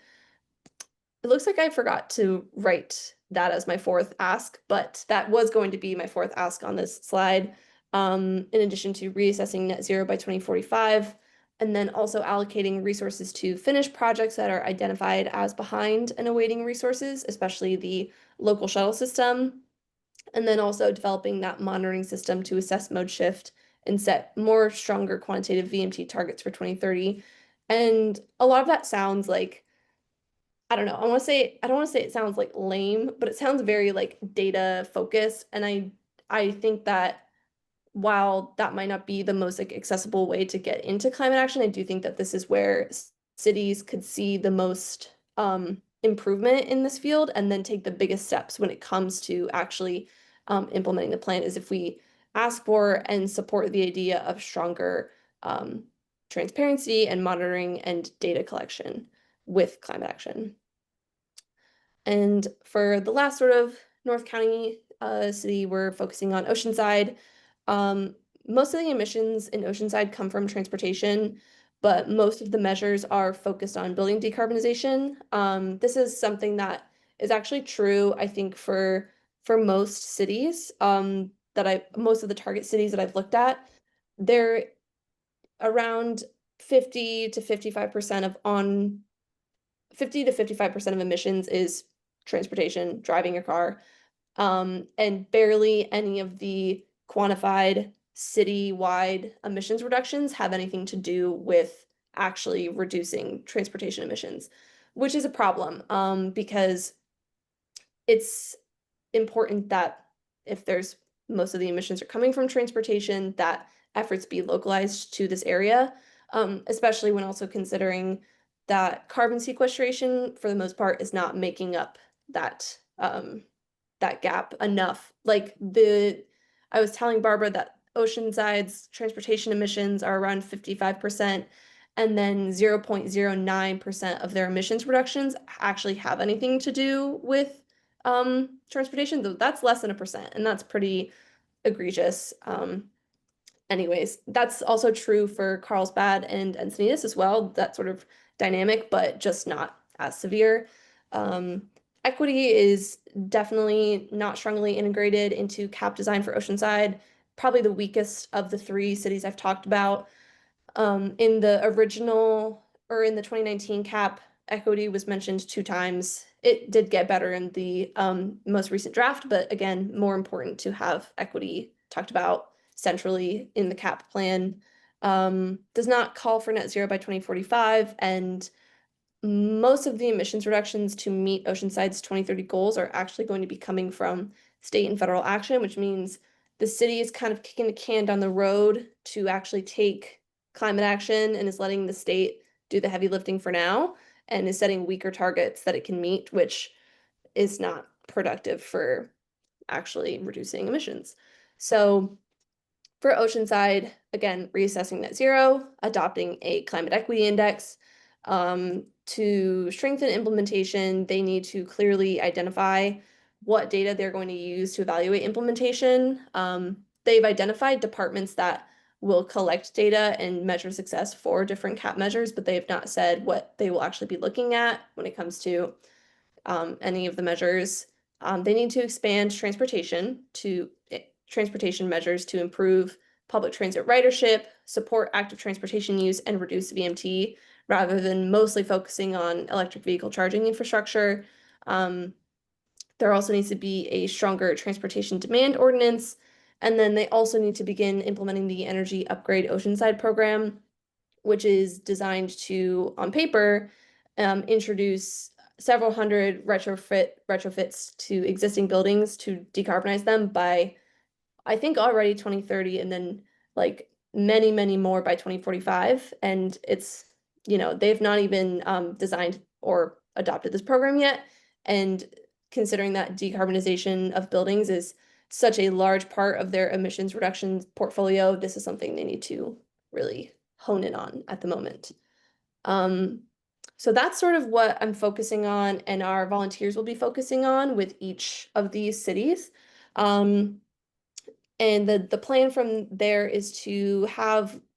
It looks like I forgot to write that as my fourth ask, but that was going to be my fourth ask on this slide. In addition to reassessing net zero by 2045, and then also allocating resources to finish projects that are identified as behind and awaiting resources, especially the local shuttle system. And then also developing that monitoring system to assess mode shift and set more stronger quantitative VMT targets for 2030. And a lot of that sounds like, I don't know, I don't want to say it sounds like lame, but it sounds very like data focused. And I think that while that might not be the most like accessible way to get into climate action, I do think that this is where cities could see the most improvement in this field and then take the biggest steps when it comes to actually implementing the plan, is if we ask for and support the idea of stronger transparency and monitoring and data collection with climate action. And for the last sort of North County city, we're focusing on Oceanside. Most of the emissions in Oceanside come from transportation, but most of the measures are focused on building decarbonization. This is something that is actually true, I think, for most cities most of the target cities that I've looked at. They're around 50 to 55% of emissions is transportation, driving your car, and barely any of the quantified citywide emissions reductions have anything to do with actually reducing transportation emissions, which is a problem because it's important that if there's most of the emissions are coming from transportation, that efforts be localized to this area, especially when also considering that carbon sequestration, for the most part, is not making up that that gap enough. Like I was telling Barbara that Oceanside's transportation emissions are around 55%, and then 0.09% of their emissions reductions actually have anything to do with transportation. Though that's less than 1%, and that's pretty egregious. Anyways, that's also true for Carlsbad and Encinitas as well, that sort of dynamic, but just not as severe. Equity is definitely not strongly integrated into CAP design for Oceanside, probably the weakest of the three cities I've talked about. In the original, or in the 2019 CAP, equity was mentioned 2 times. It did get better in the most recent draft, but again, more important to have equity talked about centrally in the CAP plan. Does not call for net zero by 2045, and most of the emissions reductions to meet Oceanside's 2030 goals are actually going to be coming from state and federal action, which means the city is kind of kicking the can down the road to actually take climate action and is letting the state do the heavy lifting for now and is setting weaker targets that it can meet, which is not productive for actually reducing emissions. So for Oceanside, again, reassessing net zero, adopting a climate equity index. To strengthen implementation, they need to clearly identify what data they're going to use to evaluate implementation. They've identified departments that will collect data and measure success for different CAP measures, but they have not said what they will actually be looking at when it comes to any of the measures. They need to expand transportation measures to improve public transit ridership, support active transportation use, and reduce VMT, rather than mostly focusing on electric vehicle charging infrastructure. There also needs to be a stronger transportation demand ordinance. And then they also need to begin implementing the Energy Upgrade Oceanside program, which is designed to, on paper, introduce several hundred retrofits to existing buildings to decarbonize them by, I think, already 2030, and then like many, many more by 2045. And it's, they've not even designed or adopted this program yet. And considering that decarbonization of buildings is such a large part of their emissions reduction portfolio, this is something they need to really hone in on at the moment. So that's sort of what I'm focusing on, and our volunteers will be focusing on with each of these cities. And the plan from there is to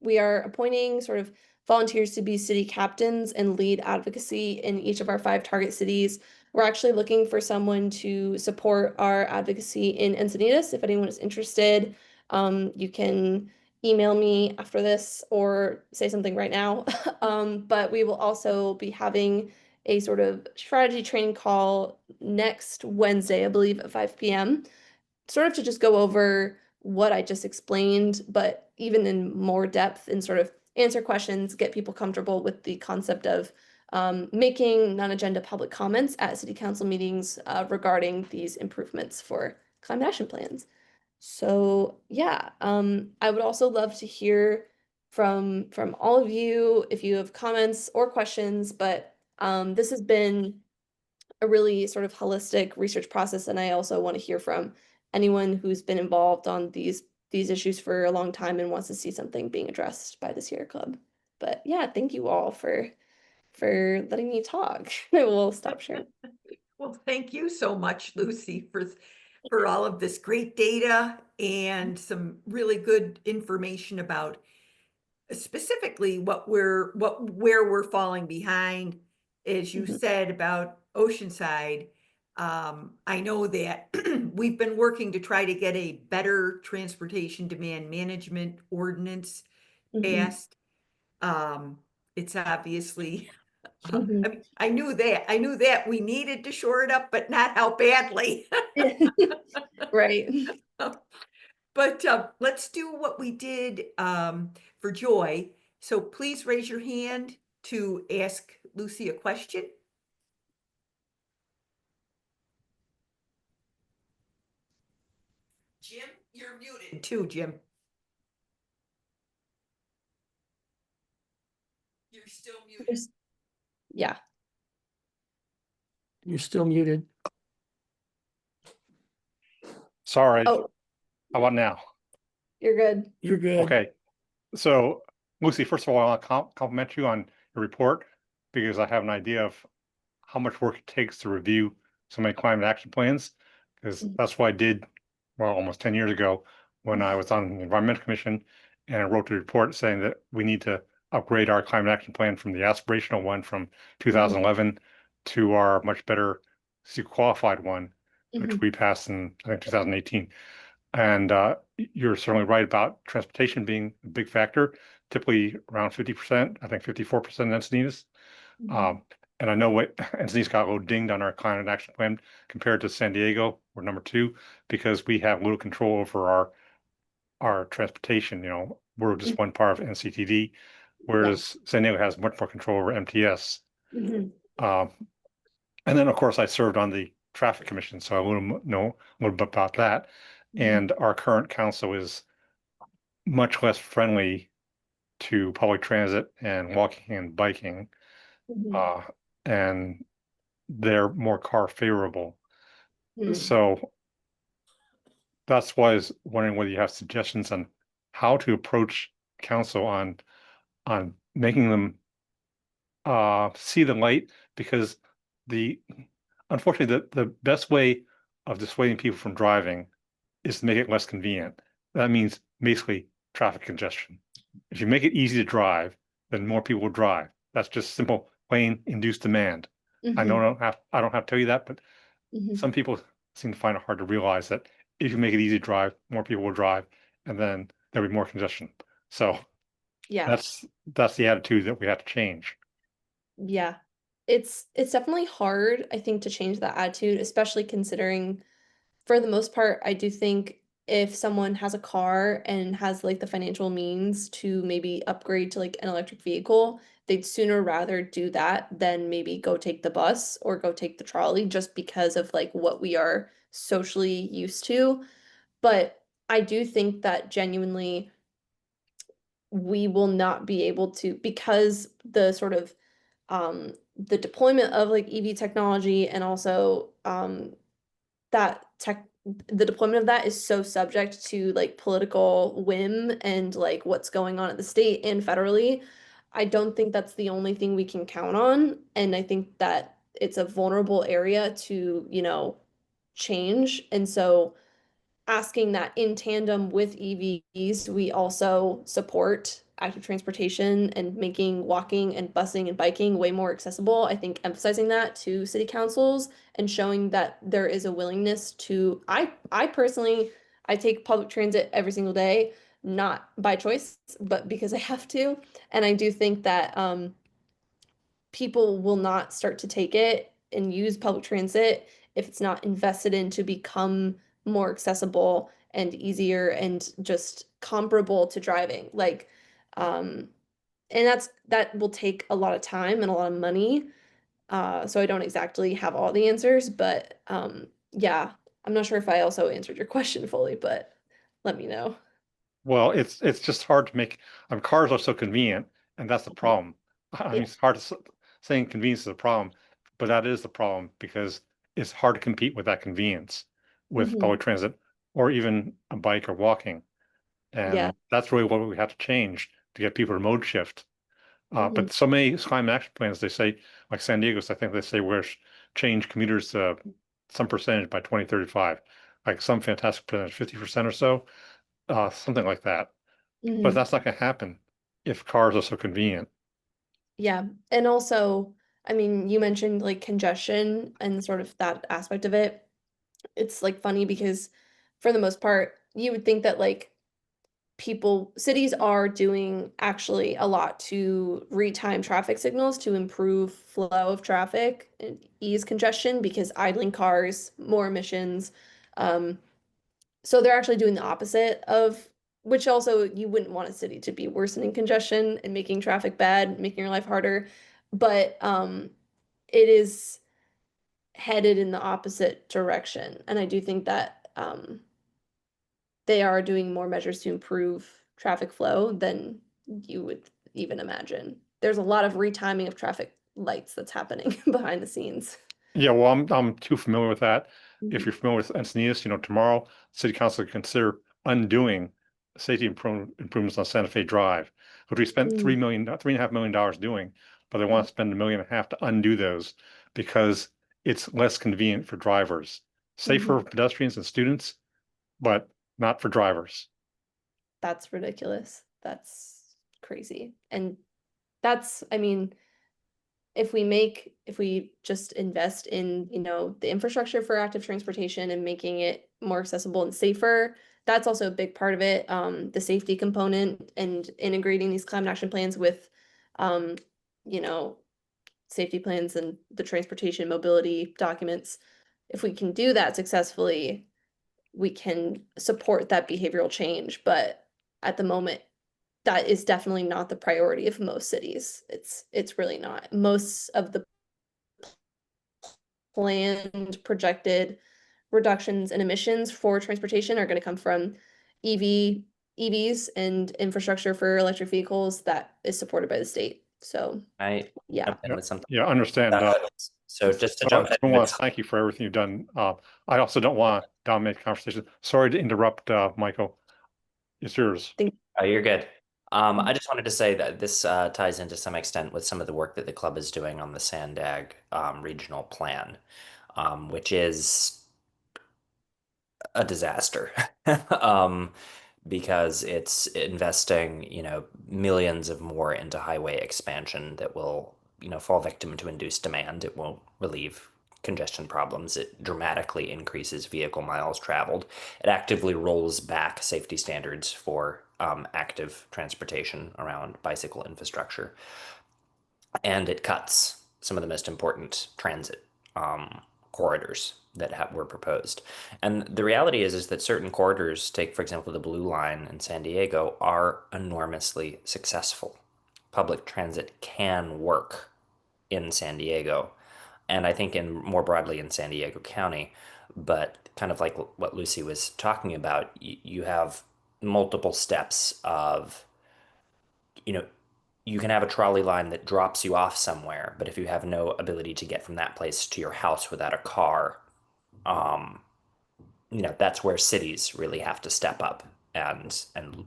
we are appointing sort of volunteers to be city captains and lead advocacy in each of our 5 target cities. We're actually looking for someone to support our advocacy in Encinitas. If anyone is interested, you can email me after this or say something right now. But we will also be having a sort of strategy training call next Wednesday, I believe, at 5 p.m., sort of to just go over what I just explained, but even in more depth, and sort of answer questions, get people comfortable with the concept of making non-agenda public comments at city council meetings regarding these improvements for climate action plans. So yeah, I would also love to hear from all of you if you have comments or questions, but this has been a really sort of holistic research process, and I also want to hear from anyone who's been involved on these issues for a long time and wants to see something being addressed by the Sierra Club. But yeah, thank you all for letting me talk. I will stop sharing. Well, thank you so much, Lucy, for all of this great data and some really good information about specifically where we're falling behind, as you said about Oceanside. I know that we've been working to try to get a better transportation demand management ordinance passed. It's obviously, I mean, I knew that we needed to shore it up, but not how badly. Right. But let's do what we did for Joy. So please raise your hand to ask Lucy a question. Jim, you're muted too, Jim. You're still muted. Yeah. You're still muted. Sorry. Oh, How about now? you're good. You're good. Okay. So, Lucy, first of all, I want to compliment you on your report, because I have an idea of how much work it takes to review so many climate action plans, because that's what I did, well, almost 10 years ago when I was on the Environmental Commission, and I wrote the report saying that we need to upgrade our climate action plan from the aspirational one from 2011 to our much better qualified one, which we passed in, I think, 2018. And you're certainly right about transportation being a big factor, typically around 50%, I think 54% in Encinitas. And I know Encinitas got a little dinged on our climate action plan compared to San Diego. We're number 2 because we have little control over our transportation. We're just one part of NCTD, whereas San Diego has much more control over MTS. Mhm. Um, and then, of course, I served on the traffic commission, so I would know a little bit about that. And our current council is much less friendly to public transit and walking and biking. Mhm. And they're more car favorable. Mhm. So that's why I was wondering whether you have suggestions on how to approach council on making them see the light, because the unfortunately the best way of dissuading people from driving is to make it less convenient. That means basically traffic congestion. If you make it easy to drive, then more people will drive. That's just simple, plain induced demand. I know I don't have to tell you that, but Mhm. some people seem to find it hard to realize that if you make it easy to drive, more people will drive, and then there'll be more congestion. So Yeah. that's the attitude that we have to change. Yeah. It's definitely hard, I think, to change that attitude, especially considering for the most part, I do think if someone has a car and has like the financial means to maybe upgrade to like an electric vehicle, they'd sooner rather do that than maybe go take the bus or go take the trolley just because of like what we are socially used to. But I do think that genuinely we will not be able to, because the sort of the deployment of like EV technology and also that tech the deployment of that is so subject to like political whim and like what's going on at the state and federally. I don't think that's the only thing we can count on. And I think that it's a vulnerable area to, change. And so asking that in tandem with EVs, we also support active transportation and making walking and busing and biking way more accessible. I think emphasizing that to city councils and showing that there is a willingness to, I personally, I take public transit every single day, not by choice, but because I have to. And I do think that people will not start to take it and use public transit if it's not invested in to become more accessible and easier and just comparable to driving. Like, and that will take a lot of time and a lot of money. So I don't exactly have all the answers, but yeah, I'm not sure if I also answered your question fully, but let me know. Well, it's just hard to make. Cars are so convenient, and that's the problem. I Yeah. mean, it's hard to saying convenience is a problem, but that is the problem because it's hard to compete with that convenience with Hmm. public transit or even a bike or walking. Yeah. And that's really what we have to change to get people to mode shift. Hmm. But so many climate action plans, they say, like San Diego's, I think they say we're change commuters some percentage by 2035, like some fantastic percentage, 50% or so, something like that. But Hmm. that's not going to happen if cars are so convenient. Yeah. And also, I mean, you mentioned like congestion and sort of that aspect of it. It's like funny because for the most part, you would think that like cities are doing actually a lot to retime traffic signals to improve flow of traffic and ease congestion because idling cars, more emissions. Um, so they're actually doing the opposite of which also you wouldn't want a city to be worsening congestion and making traffic bad, making your life harder. But it is headed in the opposite direction. And I do think that they are doing more measures to improve traffic flow than you would even imagine. There's a lot of retiming of traffic lights that's happening behind the scenes. Yeah, well, I'm too familiar with that. If Mhm. you're familiar with Encinitas, tomorrow City Council can consider undoing safety improvements on Santa Fe Drive, which we spent Mm. $3.5 million doing, but they want to spend $1.5 million to undo those because it's less convenient for drivers, safer Mhm. for pedestrians and students, but not for drivers. That's ridiculous. That's crazy. And that's, I mean, if we just invest in, the infrastructure for active transportation and making it more accessible and safer, that's also a big part of it. The safety component and integrating these climate action plans with, um, you know, safety plans and the transportation mobility documents. If we can do that successfully, we can support that behavioral change. But at the moment, that is definitely not the priority of most cities. It's really not. Most of the planned projected reductions in emissions for transportation are going to come from EVs and infrastructure for electric vehicles that is supported by the state. So I yeah. jump in with something. Yeah, understand. So just to I jump in want with to thank you for everything you've done. I also don't want to dominate the conversation. Sorry to interrupt, Michael. It's yours. Oh, you're good. I just wanted to say that this ties into some extent with some of the work that the club is doing on the Sandag regional plan, which is a disaster. um, because it's investing, millions of more into highway expansion that will, fall victim to induced demand. It won't relieve congestion problems. It dramatically increases vehicle miles traveled. It actively rolls back safety standards for active transportation around bicycle infrastructure. And it cuts some of the most important transit corridors that were proposed. And the reality is that certain corridors, take for example the Blue Line in San Diego, are enormously successful. Public transit can work in San Diego, and I think in more broadly in San Diego County. But kind of like what Lucy was talking about, you have multiple steps of, you know, you can have a trolley line that drops you off somewhere, but if you have no ability to get from that place to your house without a car, um, that's where cities really have to step up and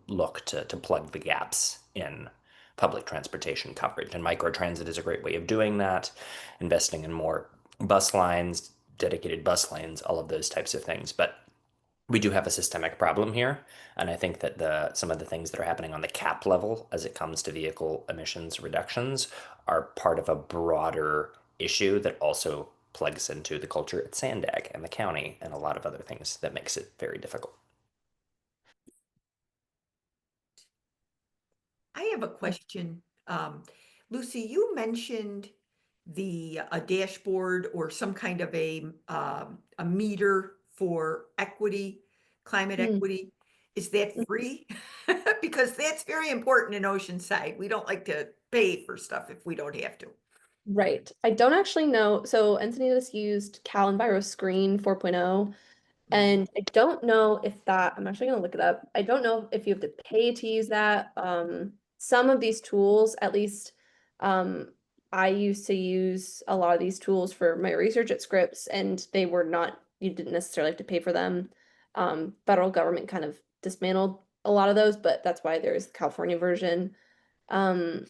look to plug the gaps in public transportation coverage. And microtransit is a great way of doing that, investing in more bus lines, dedicated bus lanes, all of those types of things. But we do have a systemic problem here, and I think that some of the things that are happening on the cap level as it comes to vehicle emissions reductions are part of a broader issue that also plugs into the culture at Sandag and the county and a lot of other things that makes it very difficult. I have a question. Lucy, you mentioned a dashboard or some kind of a meter for equity, climate Hmm. equity. Is that free? Because that's very important in Oceanside. We don't like to pay for stuff if we don't have to. Right. I don't actually know. So Encinitas used Cal Enviro Screen 4.0, and I don't know if that, I'm actually gonna look it up. I don't know if you have to pay to use that. Some of these tools, at least, I used to use a lot of these tools for my research at Scripps, and they were not, you didn't necessarily have to pay for them. Federal government kind of dismantled a lot of those, but that's why there's the California version. Um,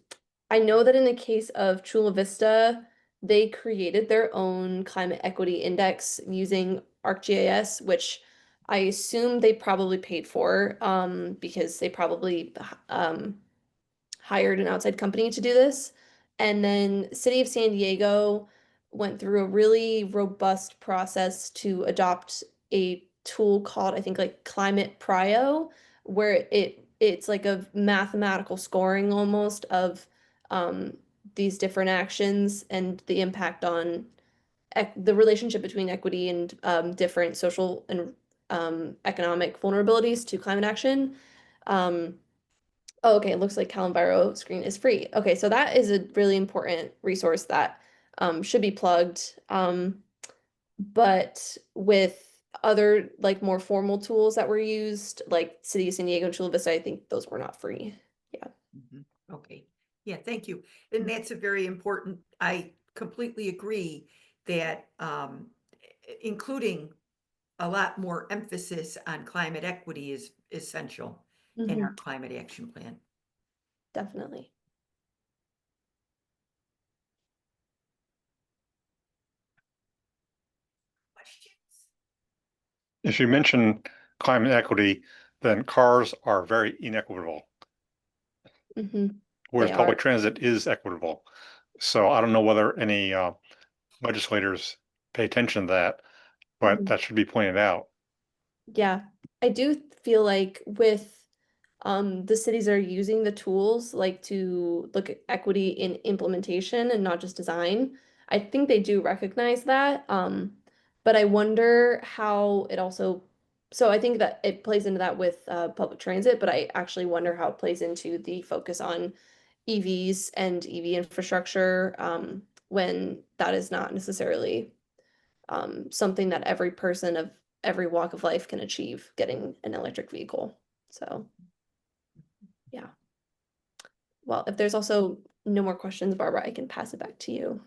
I know that in the case of Chula Vista, they created their own climate equity index using ArcGIS, which I assume they probably paid for, because they probably hired an outside company to do this. And then City of San Diego went through a really robust process to adopt a tool called, I think, like Climate Prio, where it's like a mathematical scoring almost of these different actions and the impact on the relationship between equity and different social and economic vulnerabilities to climate action. Um, Oh, okay. It looks like Calenviro screen is free. Okay, so that is a really important resource that should be plugged. But with other like more formal tools that were used, like City of San Diego and Chula Vista, I think those were not free. Yeah. Okay. Yeah, thank you. And that's a very important, I completely agree that including a lot more emphasis on climate equity is essential in our climate action plan. Definitely. Questions? If you mention climate equity, then cars are very inequitable, whereas They public are. transit is equitable. So I don't know whether any legislators pay attention to that, but that should be pointed out. Yeah. I do feel like with the cities are using the tools like to look at equity in implementation and not just design. I think they do recognize that. But I wonder how it also so I think that it plays into that with public transit, but I actually wonder how it plays into the focus on EVs and EV infrastructure, when that is not necessarily something that every person of every walk of life can achieve, getting an electric vehicle. So, yeah. Well, if there's also no more questions, Barbara, I can pass it back to you.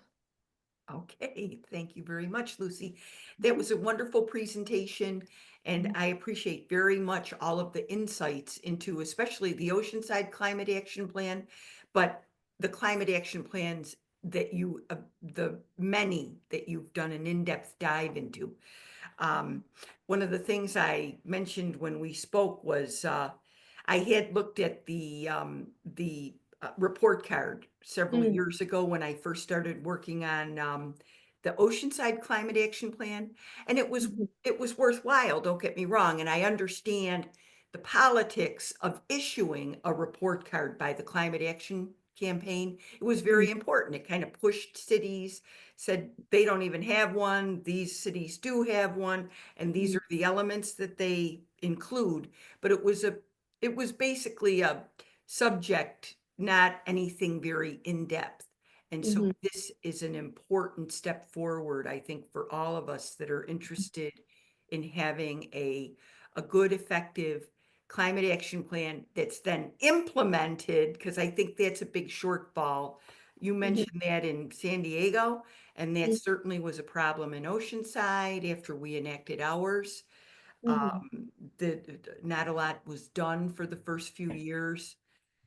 Okay, thank you very much, Lucy. That was a wonderful presentation, and I appreciate very much all of the insights into especially the Oceanside Climate Action Plan, but the climate action plans that the many that you've done an in-depth dive into. One of the things I mentioned when we spoke was I had looked at the report card several years ago when I first started working on the Oceanside Climate Action Plan, and it was worthwhile. Don't get me wrong, and I understand the politics of issuing a report card by the Climate Action Campaign. It was very important. It kind of pushed cities, said they don't even have one. These cities do have one, and these are the elements that they include. But it was basically a subject, not anything very in-depth. And so this is an important step forward, I think, for all of us that are interested in having a good, effective climate action plan that's then implemented, because I think that's a big shortfall. You mentioned that in San Diego, and that certainly was a problem in Oceanside after we enacted ours. Not a lot was done for the first few years.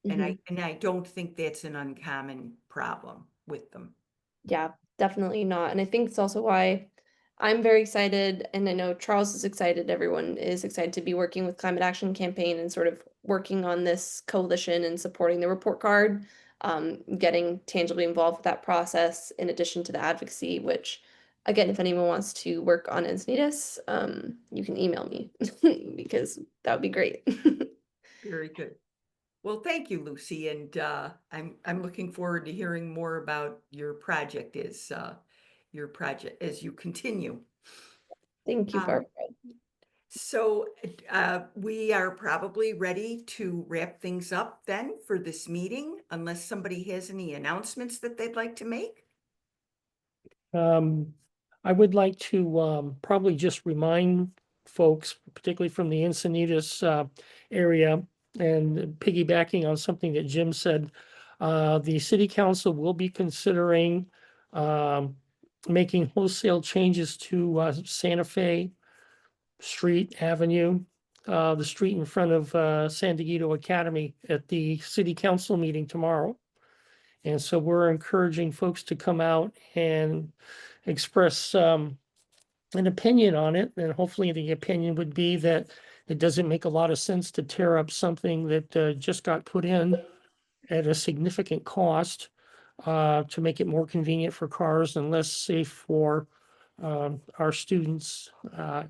And I don't think that's an uncommon problem with them. Yeah, definitely not. And I think it's also why I'm very excited, and I know Charles is excited, everyone is excited to be working with Climate Action Campaign and sort of working on this coalition and supporting the report card, getting tangibly involved with that process in addition to the advocacy, which again, if anyone wants to work on Encinitas, you can email me because that would be great. Very good. Well, thank you, Lucy, and I'm looking forward to hearing more about your project as you continue. Thank you, Barbara. So we are probably ready to wrap things up then for this meeting, unless somebody has any announcements that they'd like to make. I would like to probably just remind folks, particularly from the Encinitas area, and piggybacking on something that Jim said, the city council will be considering making wholesale changes to Santa Fe Street Avenue, the street in front of San Diego Academy at the city council meeting tomorrow. And so we're encouraging folks to come out and express an opinion on it. And hopefully the opinion would be that it doesn't make a lot of sense to tear up something that just got put in at a significant cost to make it more convenient for cars and less safe for our students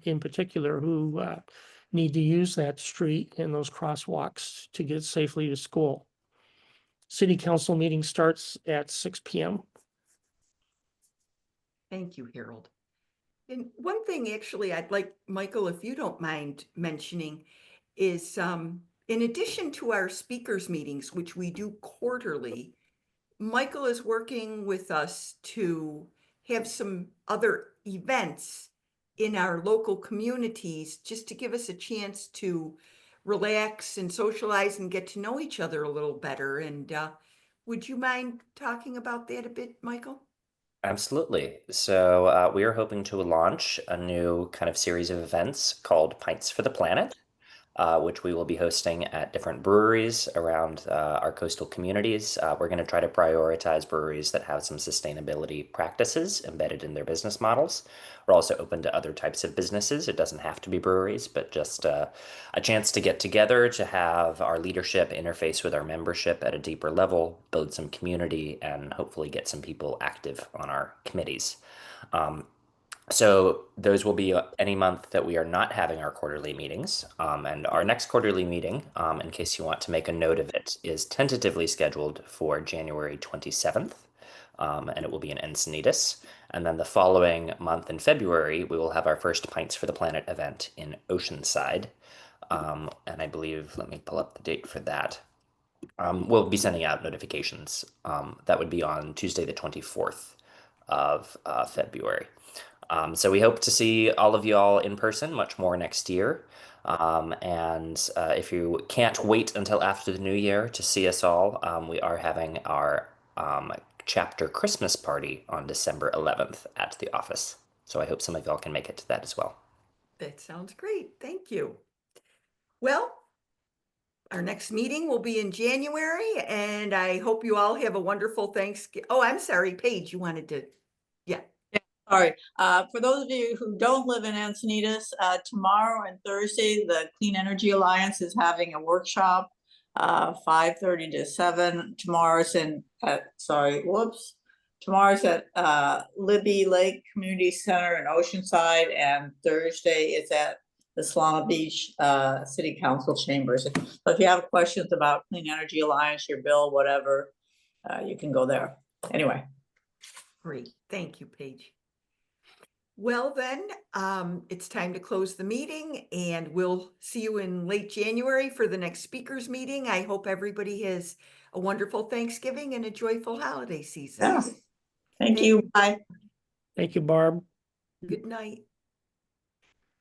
in particular who need to use that street and those crosswalks to get safely to school. City council meeting starts at 6 p.m. Thank you, Harold. And one thing actually I'd like, Michael, if you don't mind mentioning, is in addition to our speakers meetings, which we do quarterly, Michael is working with us to have some other events in our local communities just to give us a chance to relax and socialize and get to know each other a little better. And would you mind talking about that a bit, Michael? Absolutely. So we are hoping to launch a new kind of series of events called Pints for the Planet, which we will be hosting at different breweries around our coastal communities. We're going to try to prioritize breweries that have some sustainability practices embedded in their business models. We're also open to other types of businesses. It doesn't have to be breweries, but just a chance to get together, to have our leadership interface with our membership at a deeper level, build some community, and hopefully get some people active on our committees. So those will be any month that we are not having our quarterly meetings. And our next quarterly meeting, in case you want to make a note of it, is tentatively scheduled for January 27th. and it will be in Encinitas. And then the following month in February, we will have our first Pints for the Planet event in Oceanside. And I believe, let me pull up the date for that. We'll be sending out notifications. That would be on Tuesday, the 24th of February. So we hope to see all of y'all in person much more next year. And if you can't wait until after the new year to see us all, we are having our chapter Christmas party on December 11th at the office. So I hope some of y'all can make it to that as well. That sounds great. Thank you. Well, our next meeting will be in January, and I hope you all have a wonderful Thanksgiving. Oh, I'm sorry, Paige, you wanted to, yeah. All right, for those of you who don't live in Encinitas, tomorrow and Thursday, the Clean Energy Alliance is having a workshop, 5:30 to 7. Tomorrow's at Libby Lake Community Center in Oceanside, and Thursday is at the Solana Beach City Council chambers. So if you have questions about Clean Energy Alliance, your bill, whatever, you can go there. Anyway. Great, thank you, Paige. Well, then, it's time to close the meeting, and we'll see you in late January for the next speakers meeting. I hope everybody has a wonderful Thanksgiving and a joyful holiday season. Yeah. Thank you. Bye. Thank you, Barb. Good night.